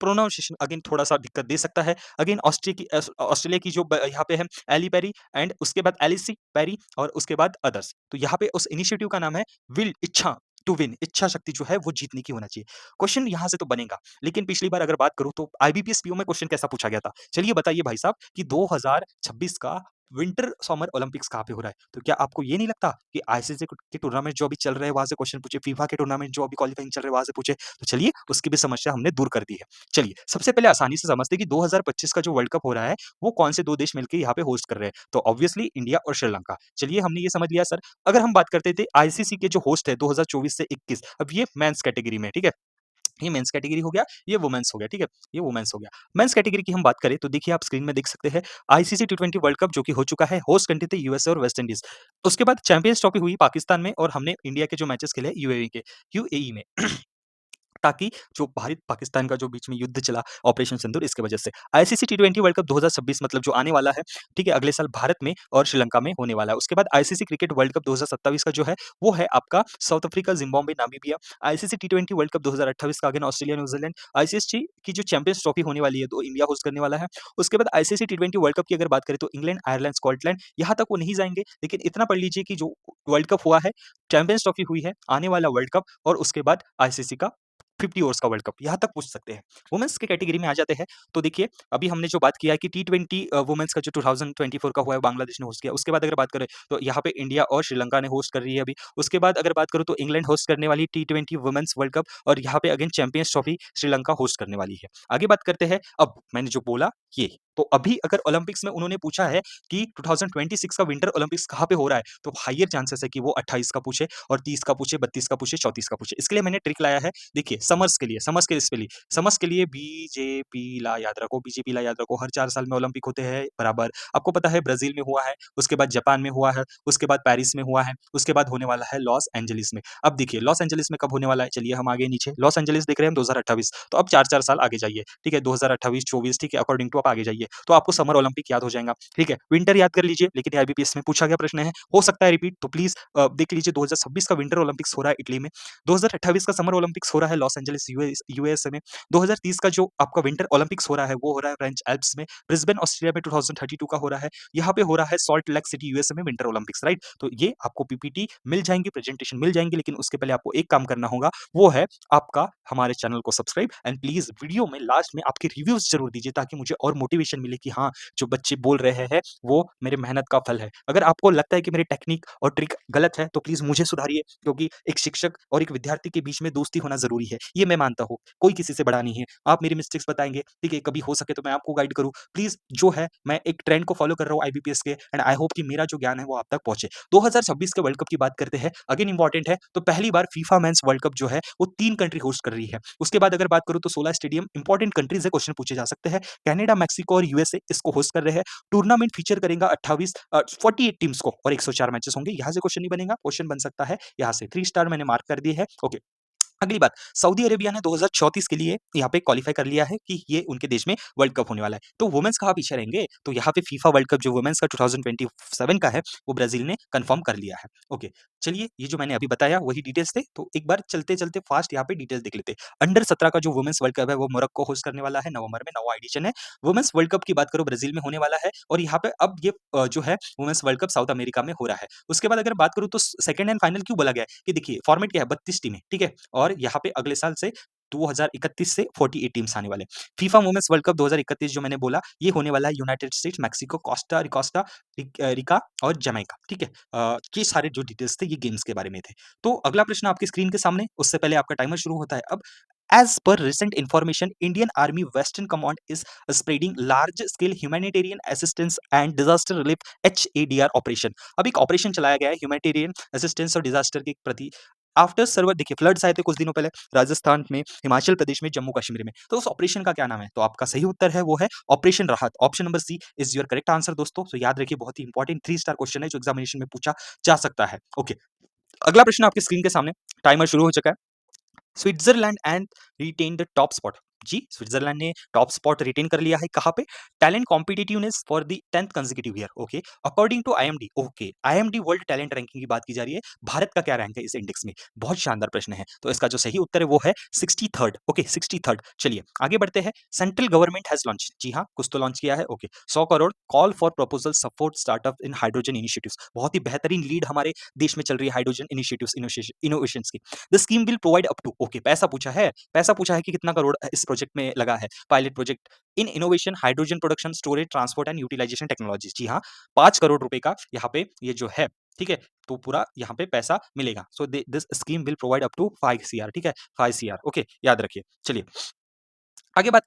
प्रोनाउंसिएशन अगेन थोड़ा-सा दिक्कत दे सकता है। अगेन ऑस्ट्रेलिया की जो यहाँ पे है एली पेरी, एंड उसके बाद एलिसी पेरी और उसके बाद अदर्स। तो यहाँ पे उस इनिशिएटिव का नाम है विल, इच्छा टू विन, इच्छा शक्ति जो है वो जीतने की होना चाहिए। क्वेश्चन यहाँ से तो बनेगा, लेकिन पिछली बार अगर बात करूँ तो आईबीपीएस पीओ में क्वेश्चन कैसा पूछा गया था? चलिए बताइए भाई साहब कि 2026 का विंटर समर ओलंपिक्स कहाँ पे हो रहा है? तो क्या आपको ये नहीं लगता कि आईसीसी के टूर्नामेंट जो अभी चल रहे हैं वहाँ से क्वेश्चन पूछे, फीफा के टूर्नामेंट जो अभी क्वालीफाइंग चल रहे हैं वहाँ से पूछे? तो चलिए उसकी भी समस्या हमने दूर कर दी है। चलिए, सबसे पहले आसानी से समझते हैं कि 2025 का जो वर्ल्ड कप हो रहा है, वो कौन से 2 देश मिलके यहाँ पे होस्ट कर रहे हैं। तो ऑब्वियसली इंडिया और श्रीलंका। चलिए हमने ये समझ लिया सर। अगर हम बात करते थे आईसीसी के जो होस्ट है 2024 से 21, अब ये मेंस कैटेगरी में, ठीक है? ये मेंस कैटेगरी हो गया, ये वुमेन्स हो गया, ठीक है? ये वुमेन्स हो गया। मेंस कैटेगरी की हम बात करें तो देखिए आप स्क्रीन में देख सकते हैं आईसीसी टी20 वर्ल्ड कप जो कि हो चुका है, होस्ट कंट्री थे यूएसए और वेस्ट इंडीज। उसके बाद चैंपियंस ट्रॉफी हुई पाकिस्तान में और हमने इंडिया के जो मैचेस खेले यूएई में। ताकि जो भारत-पाकिस्तान का जो बीच में युद्ध चला ऑपरेशन सिंदूर, इसकी वजह से। आईसीसी टी20 वर्ल्ड कप 2026 मतलब जो आने वाला है, ठीक है, अगले साल भारत में और श्रीलंका में होने वाला है। उसके बाद आईसीसी क्रिकेट वर्ल्ड कप 2027 का जो है, वो है आपका South Africa, Zimbabwe, Namibia. ICC टी20 वर्ल्ड कप 2028 का अगेन ऑस्ट्रेलिया, न्यूजीलैंड। आईसीसी की जो चैंपियंस ट्रॉफी होने वाली है, तो इंडिया होस्ट करने वाला है। उसके बाद आईसीसी टी20 वर्ल्ड कप की अगर बात करें तो इंग्लैंड, आयरलैंड, स्कॉटलैंड, यहाँ तक वो नहीं जाएँगे, लेकिन इतना पढ़ लीजिए कि जो वर्ल्ड कप हुआ है, चैंपियंस ट्रॉफी हुई है, आने वाला वर्ल्ड कप और उसके बाद आईसीसी का 50 ओवर्स का वर्ल्ड कप, यहाँ तक पूछ सकते हैं। वुमेन्स की कैटेगरी में आ जाते हैं, तो देखिए अभी हमने जो बात किया है कि टी20 वुमेन्स का जो 2024 का हुआ है, बांग्लादेश ने होस्ट किया। उसके बाद अगर बात करें तो यहाँ पे इंडिया और श्रीलंका ने होस्ट कर रही है अभी। उसके बाद अगर बात करूँ तो इंग्लैंड होस्ट करने वाली टी20 वुमेन्स वर्ल्ड कप और यहाँ पे again champions trophy Sri Lanka host करने वाली है। आगे बात करते हैं, अब मैंने जो बोला ये, तो अभी अगर ओलंपिक्स में उन्होंने पूछा है कि 2026 का विंटर ओलंपिक्स कहाँ पे हो रहा है, तो हायर चांसेस है कि वो 28 का पूछे और 30 का पूछे, 32 का पूछे, 34 का पूछे। इसके लिए मैंने ट्रिक लाया है। देखिए समर्स के लिए बीजेपी ला याद रखो, बीजेपी ला याद रखो, हर 4 साल में ओलंपिक होते हैं बराबर। आपको पता है ब्राज़ील में हुआ है, उसके बाद जापान में हुआ है, उसके बाद पेरिस में हुआ है, उसके बाद होने वाला है लॉस एंजेलिस में। अब देखिए लॉस एंजेलिस में कब होने वाला है, चलिए हम आगे नीचे लॉस एंजेलिस देख रहे हैं हम 2028, तो अब 4-4 साल आगे जाइए, ठीक है? 2028, 24, ठीक है? अकॉर्डिंग टू आप आगे जाइए, तो आपको समर ओलंपिक याद हो जाएगा, ठीक है? विंटर याद कर लीजिए, लेकिन ये आईबीपीएस में पूछा गया प्रश्न है, हो सकता है रिपीट, तो प्लीज़ देख लीजिए 2026 का विंटर ओलंपिक्स हो रहा है इटली में, 2028 का समर ओलंपिक्स हो रहा है लॉस एंजेलिस यूएसए में, 2030 का जो आपका विंटर ओलंपिक्स हो रहा है वो हो रहा है फ्रेंच एल्प्स में, ब्रिस्बेन ऑस्ट्रेलिया में 2032 का हो रहा है, यहाँ पे हो रहा है सॉल्ट लेक सिटी यूएसए में विंटर ओलंपिक्स, राइट? तो ये आपको पीपीटी मिल जाएंगी, प्रेजेंटेशन मिल जाएंगी, लेकिन उसके पहले आपको एक काम करना होगा, वो है आपका हमारे चैनल को सब्सक्राइब एंड प्लीज वीडियो में लास्ट में आपके रिव्यूज जरूर दीजिए ताकि मुझे और मोटिवेशन मिले कि हाँ, जो बच्चे बोल रहे हैं वो मेरे मेहनत का फल है। अगर आपको लगता है कि मेरी टेक्निक और ट्रिक गलत है तो प्लीज मुझे सुधारिए, क्योंकि एक शिक्षक और एक विद्यार्थी के बीच में दोस्ती होना जरूरी है, ये मैं मानता हूँ। कोई किसी से बड़ा नहीं है। आप मेरी मिस्टेक्स बताएंगे, ठीक है, कभी हो सके तो मैं आपको गाइड करूँ। प्लीज जो है मैं एक ट्रेंड को फॉलो कर रहा हूँ आईबीपीएस के, एंड आई होप कि मेरा जो ज्ञान है वो आप तक पहुंचे। 2026 के वर्ल्ड कप की बात करते हैं, अगेन इंपॉर्टेंट है, तो पहली बार फीफा मेंस वर्ल्ड कप जो है वो 3 कंट्री होस्ट कर रही है। उसके बाद अगर बात करूँ तो 16 स्टेडियम इंपॉर्टेंट कंट्रीज से क्वेश्चन पूछे जा सकते हैं। कनाडा, मेक्सिको और यूएसए इसको होस्ट कर रहे हैं। टूर्नामेंट फीचर करेगा 48 टीम्स को और 104 मैचेस होंगे। यहाँ से क्वेश्चन नहीं बनेगा, क्वेश्चन बन सकता है यहाँ से। 3 स्टार मैंने मार्क कर दिए है। ओके, अगली बात, सऊदी अरेबिया ने 2034 के लिए यहाँ पे क्वालीफाई कर लिया है कि ये उनके देश में वर्ल्ड कप होने वाला है। तो वुमेन्स कहाँ पीछे रहेंगे? तो यहाँ पे फीफा वर्ल्ड कप जो वुमेन्स का 2027 का है, वो ब्राज़ील ने कंफर्म कर लिया है। ओके, चलिए ये जो मैंने अभी बताया वही डिटेल्स थे, तो एक बार चलते-चलते फास्ट यहाँ पे डिटेल्स देख लेते हैं। अंडर 17 का जो वुमेन्स वर्ल्ड कप है वो मोरक्को होस्ट करने वाला है नवंबर में, 9वां एडिशन है। वुमेन्स वर्ल्ड कप की बात करो ब्राज़ील में होने वाला है और यहाँ पे अब ये जो है women's world cup South America में हो रहा है। उसके बाद अगर बात करूँ तो सेकंड एंड फाइनल क्यों बोला गया है कि देखिए फॉर्मेट क्या है, 32 टीमें, ठीक है? और यहाँ पे अगले साल से 2031 से 48 टीम्स आने वाले हैं। फीफा वुमेन्स वर्ल्ड कप 2031 जो मैंने बोला, ये होने वाला है यूनाइटेड स्टेट्स, मेक्सिको, रिका और जमैका, ठीक है? ये सारे जो डिटेल्स थे ये गेम्स के बारे में थे। तो अगला प्रश्न आपकी स्क्रीन के सामने, उससे पहले आपका टाइमर शुरू होता है अब। As per recent information, Indian Army Western Command is spreading large-scale humanitarian assistance and disaster relief (HADR) operation. अब एक ऑपरेशन चलाया गया है ह्यूमैनिटेरियन असिस्टेंस और डिजास्टर के प्रति। आफ्टर सर्वर देखिए फ्लड्स आए थे कुछ दिनों पहले राजस्थान में, हिमाचल प्रदेश में, जम्मू कश्मीर में। तो उस ऑपरेशन का क्या नाम है? तो आपका सही उत्तर है वो है operation Rahat. Option number C is your correct answer दोस्तों। तो याद रखिए बहुत ही इंपॉर्टेंट 3 स्टार क्वेश्चन है जो एग्जामिनेशन में पूछा जा सकता है। ओके, अगला प्रश्न आपकी स्क्रीन के सामने, टाइमर शुरू हो चुका है। Switzerland and retain the top spot. जी, स्विट्जरलैंड ने टॉप स्पॉट रिटेन कर लिया है कहाँ पे? Talent competitiveness for the 10th consecutive year. Okay, according to IMD. Okay, IMD world talent ranking की बात की जा रही है। भारत का क्या रैंक है इस इंडेक्स में? बहुत शानदार प्रश्न है। तो इसका जो सही उत्तर है वो है 63rd। Okay, 63rd। चलिए आगे बढ़ते हैं। सेंट्रल गवर्नमेंट हैज लॉन्च, जी हाँ, कुछ तो लॉन्च किया है। Okay, 100 crore call for proposal support startup in hydrogen initiatives. बहुत ही बेहतरीन लीड हमारे देश में चल रही है हाइड्रोजन इनिशिएटिव्स इनोवेशंस की। The scheme will provide up to. Okay, पैसा पूछा है कि कितना करोड़ इस प्रोजेक्ट में लगा है। Pilot project in innovation hydrogen production storage transport and utilisation technologies. जी हाँ, 5 करोड़ रुपए का यहाँ पे ये जो है, ठीक है, तो पूरा यहाँ पे पैसा मिलेगा। So this scheme will provide up to 5 CR। ठीक है, 5 CR। ओके, याद रखिए। चलिए आगे बात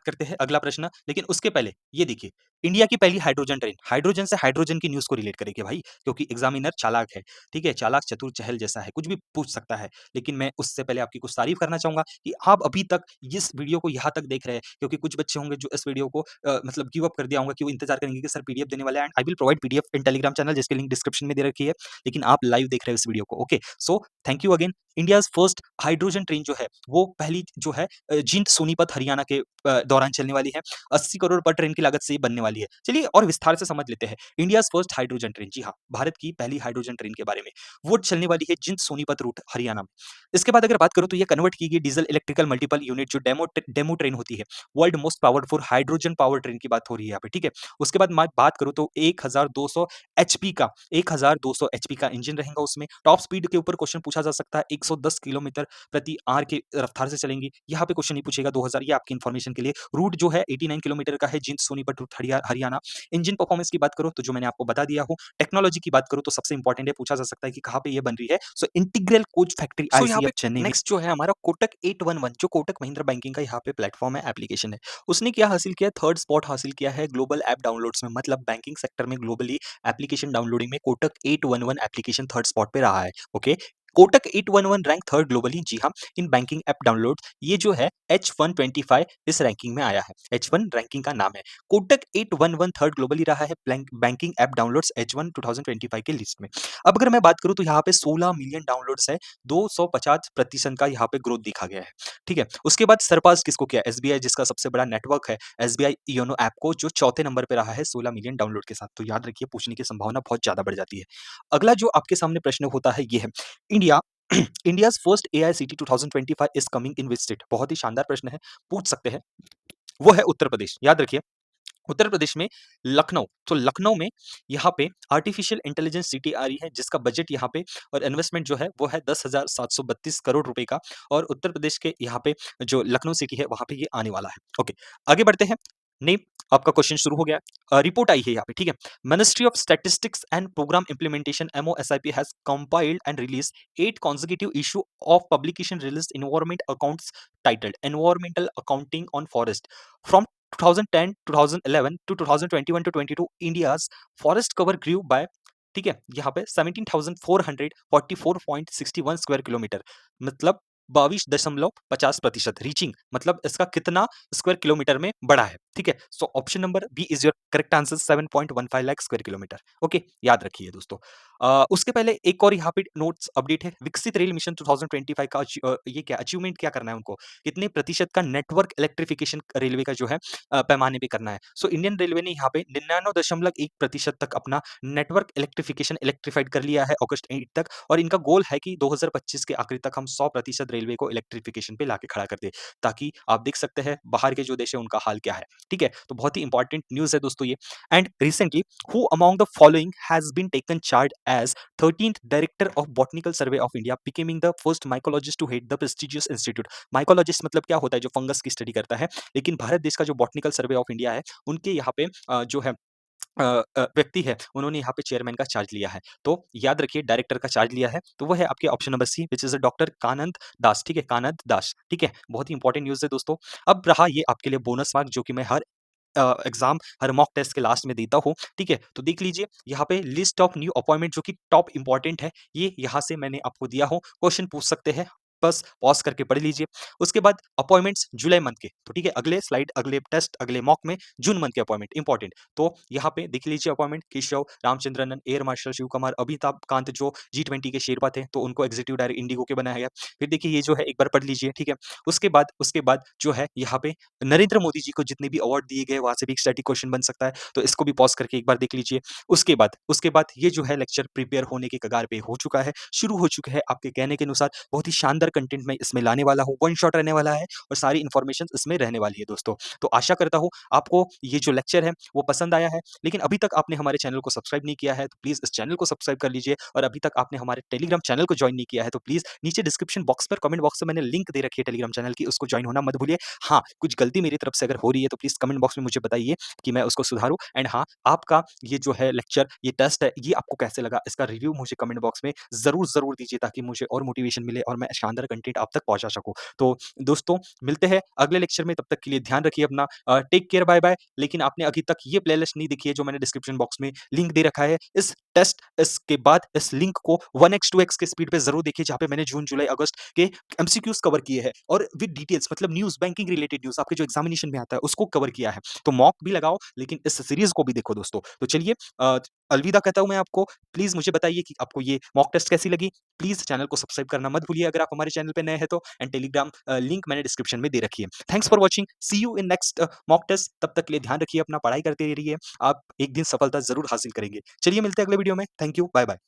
करते हैं अगला प्रश्न। लेकिन उसके पहले ये देखिए, इंडिया की पहली हाइड्रोजन ट्रेन, हाइड्रोजन से हाइड्रोजन की न्यूज़ को रिलेट करेंगे भाई, क्योंकि एग्जामिनर चालाक है, ठीक है? चालाक चतुर चहल जैसा है, कुछ भी पूछ सकता है। लेकिन मैं उससे पहले आपकी कुछ तारीफ करना चाहूँगा कि आप अभी तक इस वीडियो को यहाँ तक देख रहे हैं, क्योंकि कुछ बच्चे होंगे जो इस वीडियो को मतलब गिव अप कर दिया होगा कि वो इंतज़ार करेंगे कि सर पीडीएफ देने वाला है, and I will provide PDF in Telegram channel जिसकी लिंक डिस्क्रिप्शन में दे रखी है। लेकिन आप लाइव देख रहे हो इस वीडियो को, okay? So thank you again. India's first hydrogen train जो है, वो पहली जो है जींद सोनीपत हरियाणा के दौरान चलने वाली है। 80 करोड़ पर ट्रेन की लागत से ये बनने वाली है। चलिए और विस्तार से समझ लेते हैं। इंडियाज़ फर्स्ट हाइड्रोजन ट्रेन, जी हाँ, भारत की पहली हाइड्रोजन ट्रेन के बारे में। वो चलने वाली है जिंद सोनीपत रूट हरियाणा में। इसके बाद अगर बात करूँ तो ये कन्वर्ट की गई डीजल इलेक्ट्रिकल मल्टीपल यूनिट जो डेमो ट्रेन होती है, world most powerful hydrogen power train की बात हो रही है यहाँ पे, ठीक है? उसके बाद मैं बात करूँ तो 1200 एचपी का 1200 एचपी का इंजन रहेगा उसमें। टॉप स्पीड के ऊपर क्वेश्चन पूछा जा सकता है। 110 किलोमीटर प्रति आवर की रफ्तार से चलेंगी। यहाँ पे क्वेश्चन नहीं पूछेगा। 2000, ये आपकी इन्फॉर्मेशन के लिए। रूट जो है 89 किलोमीटर का है, Jind Sonipat route Haryana. Engine performance की बात करूँ तो जो मैंने आपको बता दिया हूँ। टेक्नोलॉजी की बात करूँ तो सबसे इंपॉर्टेंट है, पूछा जा सकता है कि कहाँ पे ये बन रही है। सो इंटीग्रल कोच फैक्ट्री सो यहाँ पे आईसीएफ चेन्नई में। नेक्स्ट जो है हमारा कोटक 811, जो कोटक महिंद्रा बैंकिंग का यहाँ पे प्लेटफॉर्म है, एप्लीकेशन है। उसने क्या हासिल किया? थर्ड स्पॉट हासिल किया है ग्लोबल ऐप डाउनलोड्स में। मतलब बैंकिंग सेक्टर में ग्लोबली एप्लीकेशन डाउनलोडिंग में कोटक 811 एप्लीकेशन थर्ड स्पॉट पे रहा है। Okay, Kotak 811 rank third globally, जी हाँ, इन बैंकिंग ऐप डाउनलोड। ये जो है H125 इस रैंकिंग में आया है। H1 रैंकिंग का नाम है। कोटक 811 थर्ड ग्लोबली रहा है बैंकिंग ऐप डाउनलोड्स H1 2025 के लिस्ट में। अब अगर मैं बात करूं तो यहाँ पे 16 मिलियन डाउनलोड्स है, 250% का यहाँ पे ग्रोथ दिखा गया है, ठीक है? उसके बाद सरपास किसको किया? एसबीआई, जिसका सबसे बड़ा नेटवर्क है एसबीआई योनो ऐप को, जो चौथे नंबर पे रहा है 16 मिलियन डाउनलोड के साथ। तो याद रखिए पूछने की संभावना बहुत ज्यादा बढ़ जाती है। अगला जो आपके सामने प्रश्न होता है ये है, India India's first AICT 2025 is coming in which state? बहुत ही शानदार प्रश्न है, पूछ सकते हैं। वो है उत्तर प्रदेश। याद रखिए उत्तर प्रदेश में लखनऊ। तो लखनऊ में यहाँ पे आर्टिफिशियल इंटेलिजेंस सिटी आ रही है, जिसका बजट यहाँ पे और इन्वेस्टमेंट जो है वो है 10,732 करोड़ रुपए का। और उत्तर प्रदेश के यहाँ पे जो लखनऊ सिटी है वहां पे ये आने वाला है। ओके, आगे बढ़ते हैं। नहीं, आपका क्वेश्चन शुरू हो गया। रिपोर्ट आई है यहाँ पे, ठीक है? Ministry of statistics and programme implementation MOSIP has compiled and release 8 consecutive issue of publication released environment accounts titled Environmental Accounting on Forest from 2010, 2011 to 2021 to 22, India's forest cover grew by, ठीक है, यहाँ पे 17,444.61 square kilometre, मतलब 22.50%। Reaching मतलब इसका कितना square kilometre में बढ़ा है, ठीक है? So option number B is your correct answer, 7.15 lakh square kilometre. Okay, याद रखिए दोस्तों। उसके पहले एक और यहाँ पे नोट्स अपडेट है। विकसित रेल मिशन 2025 का ये क्या अचीवमेंट क्या करना है उनको? कितने प्रतिशत का नेटवर्क इलेक्ट्रिफिकेशन रेलवे का जो है पैमाने पे करना है? सो इंडियन रेलवे ने यहाँ पे 99.1% तक अपना नेटवर्क इलेक्ट्रिफिकेशन इलेक्ट्रीफाइड कर लिया है अगस्त 8 तक। और इनका गोल है कि 2025 के आखिरी तक हम 100% रेलवे को इलेक्ट्रिफिकेशन पे लाके खड़ा कर दे, ताकि आप देख सकते हैं बाहर के जो देश है उनका हाल क्या है, ठीक है? तो बहुत ही इंपॉर्टेंट न्यूज है दोस्तों ये। And recently who among the following has been taken charge as 13th director of botanical survey of India, becoming the first mycologist to head the prestigious institute. Mycologist मतलब क्या होता है? जो फंगस की study करता है। लेकिन भारत देश का जो बॉटनिकल सर्वे ऑफ इंडिया है, उनके यहाँ पे जो है व्यक्ति है, उन्होंने यहाँ पे चेयरमैन का चार्ज लिया है। तो याद रखिए डायरेक्टर का चार्ज लिया है, तो वो है आपके option number C which is doctor Kanand Das, ठीक है? कानंद दास, ठीक है? बहुत ही इंपॉर्टेंट न्यूज़ है दोस्तों। अब रहा ये आपके लिए बोनस मार्क जो कि मैं हर एग्ज़ाम हर मॉक टेस्ट के लास्ट में देता हूँ, ठीक है? तो देख लीजिए यहाँ पे लिस्ट ऑफ न्यू अपॉइंटमेंट जो कि टॉप इम्पोर्टेंट है, ये यहाँ से मैंने आपको दिया हो, क्वेश्चन पूछ सकते हैं, बस पॉज़ करके पढ़ लीजिए। उसके बाद अपॉइंटमेंट्स जुलाई मंथ के, तो ठीक है, अगले स्लाइड, अगले टेस्ट, अगले मॉक में जून मंथ के अपॉइंटमेंट इम्पोर्टेंट। तो यहाँ पे देख लीजिए appointment Keshav Ramachandran, air marshal Shiv Kumar, Amitabh Kant जो जी20 के शेरपा थे, तो उनको एग्जीक्यूटिव डायरेक्टर इंडिगो के बनाया गया। फिर देखिए ये जो है एक बार पढ़ लीजिए, ठीक है? उसके बाद जो है यहाँ पे नरेंद्र मोदी जी को जितने भी अवार्ड दिए गए वहाँ से भी एक स्टैटिक क्वेश्चन बन सकता है, तो इसको भी पॉज़ करके एक बार देख लीजिए। उसके बाद ये जो है लेक्चर प्रिपेयर होने के कगार पे हो चुका है, शुरू हो चुका है आपके कहने के अनुसार, बहुत ही शानदार कंटेंट मैं इसमें लाने वाला हूँ, वन शॉट रहने वाला है और सारी इन्फॉर्मेशन इसमें रहने वाली है दोस्तों। तो आशा करता हूँ आपको ये जो लेक्चर है वो पसंद आया है, लेकिन अभी तक आपने हमारे चैनल को सब्सक्राइब नहीं किया है, तो प्लीज़ इस चैनल को सब्सक्राइब कर लीजिए और अभी तक आपने हमारे टेलीग्राम चैनल को जॉइन नहीं किया है, तो प्लीज़ नीचे डिस्क्रिप्शन बॉक्स पर कमेंट बॉक्स में मैंने लिंक दे रखी है टेलीग्राम चैनल की, उसको जॉइन होना मत भूलिए। हाँ, कुछ गलती मेरी तरफ से अगर हो रही है तो प्लीज़ कमेंट बॉक्स में मुझे बताइए कि मैं उसको सुधारूँ एंड हाँ, आपका ये जो है लेक्चर, ये टेस्ट है, ये आपको कैसे लगा? इसका रिव्यू मुझे कमेंट बॉक्स में ज़रूर दीजिए ताकि मुझे और मोटिवेशन मिले और मैं शानदार कंटेंट आप तक पहुँचा सकूँ। तो दोस्तों, मिलते हैं अगले लेक्चर में, तब तक के लिए ध्यान रखिए अपना। Take care, bye bye. लेकिन आपने अभी तक ये प्लेलिस्ट नहीं देखी है जो मैंने डिस्क्रिप्शन बॉक्स में लिंक दे रखा है। इस टेस्ट इसके बाद इस लिंक को 1x 2x के स्पीड पे ज़रूर देखिए जहाँ पे मैंने जून, जुलाई, अगस्त के एमसीक्यूज़ कवर किए हैं और विद डिटेल्स मतलब न्यूज़, बैंकिंग रिलेटेड न्यूज़ आपके जो एग्ज़ामिनेशन में आता है उसको कवर किया है। तो मॉक भी लगाओ लेकिन इस सीरीज़ को भी देखो दोस्तों। तो चलिए अलविदा कहता हूँ मैं आपको। प्लीज़ मुझे बताइए कि आपको ये मॉक टेस्ट कैसी लगी? प्लीज़ चैनल को सब्सक्राइब करना मत भूलिए अगर आप हमारे चैनल पे नए हैं तो एंड टेलीग्राम लिंक मैंने डिस्क्रिप्शन में दे रखी है। Thanks for watching. See you in next mock test. तब तक के लिए ध्यान रखिए अपना, पढ़ाई करते रहिए। आप एक दिन सफलता ज़रूर हासिल करेंगे। चलिए मिलते हैं अगले वीडियो में। Thank you. बाय-बाय।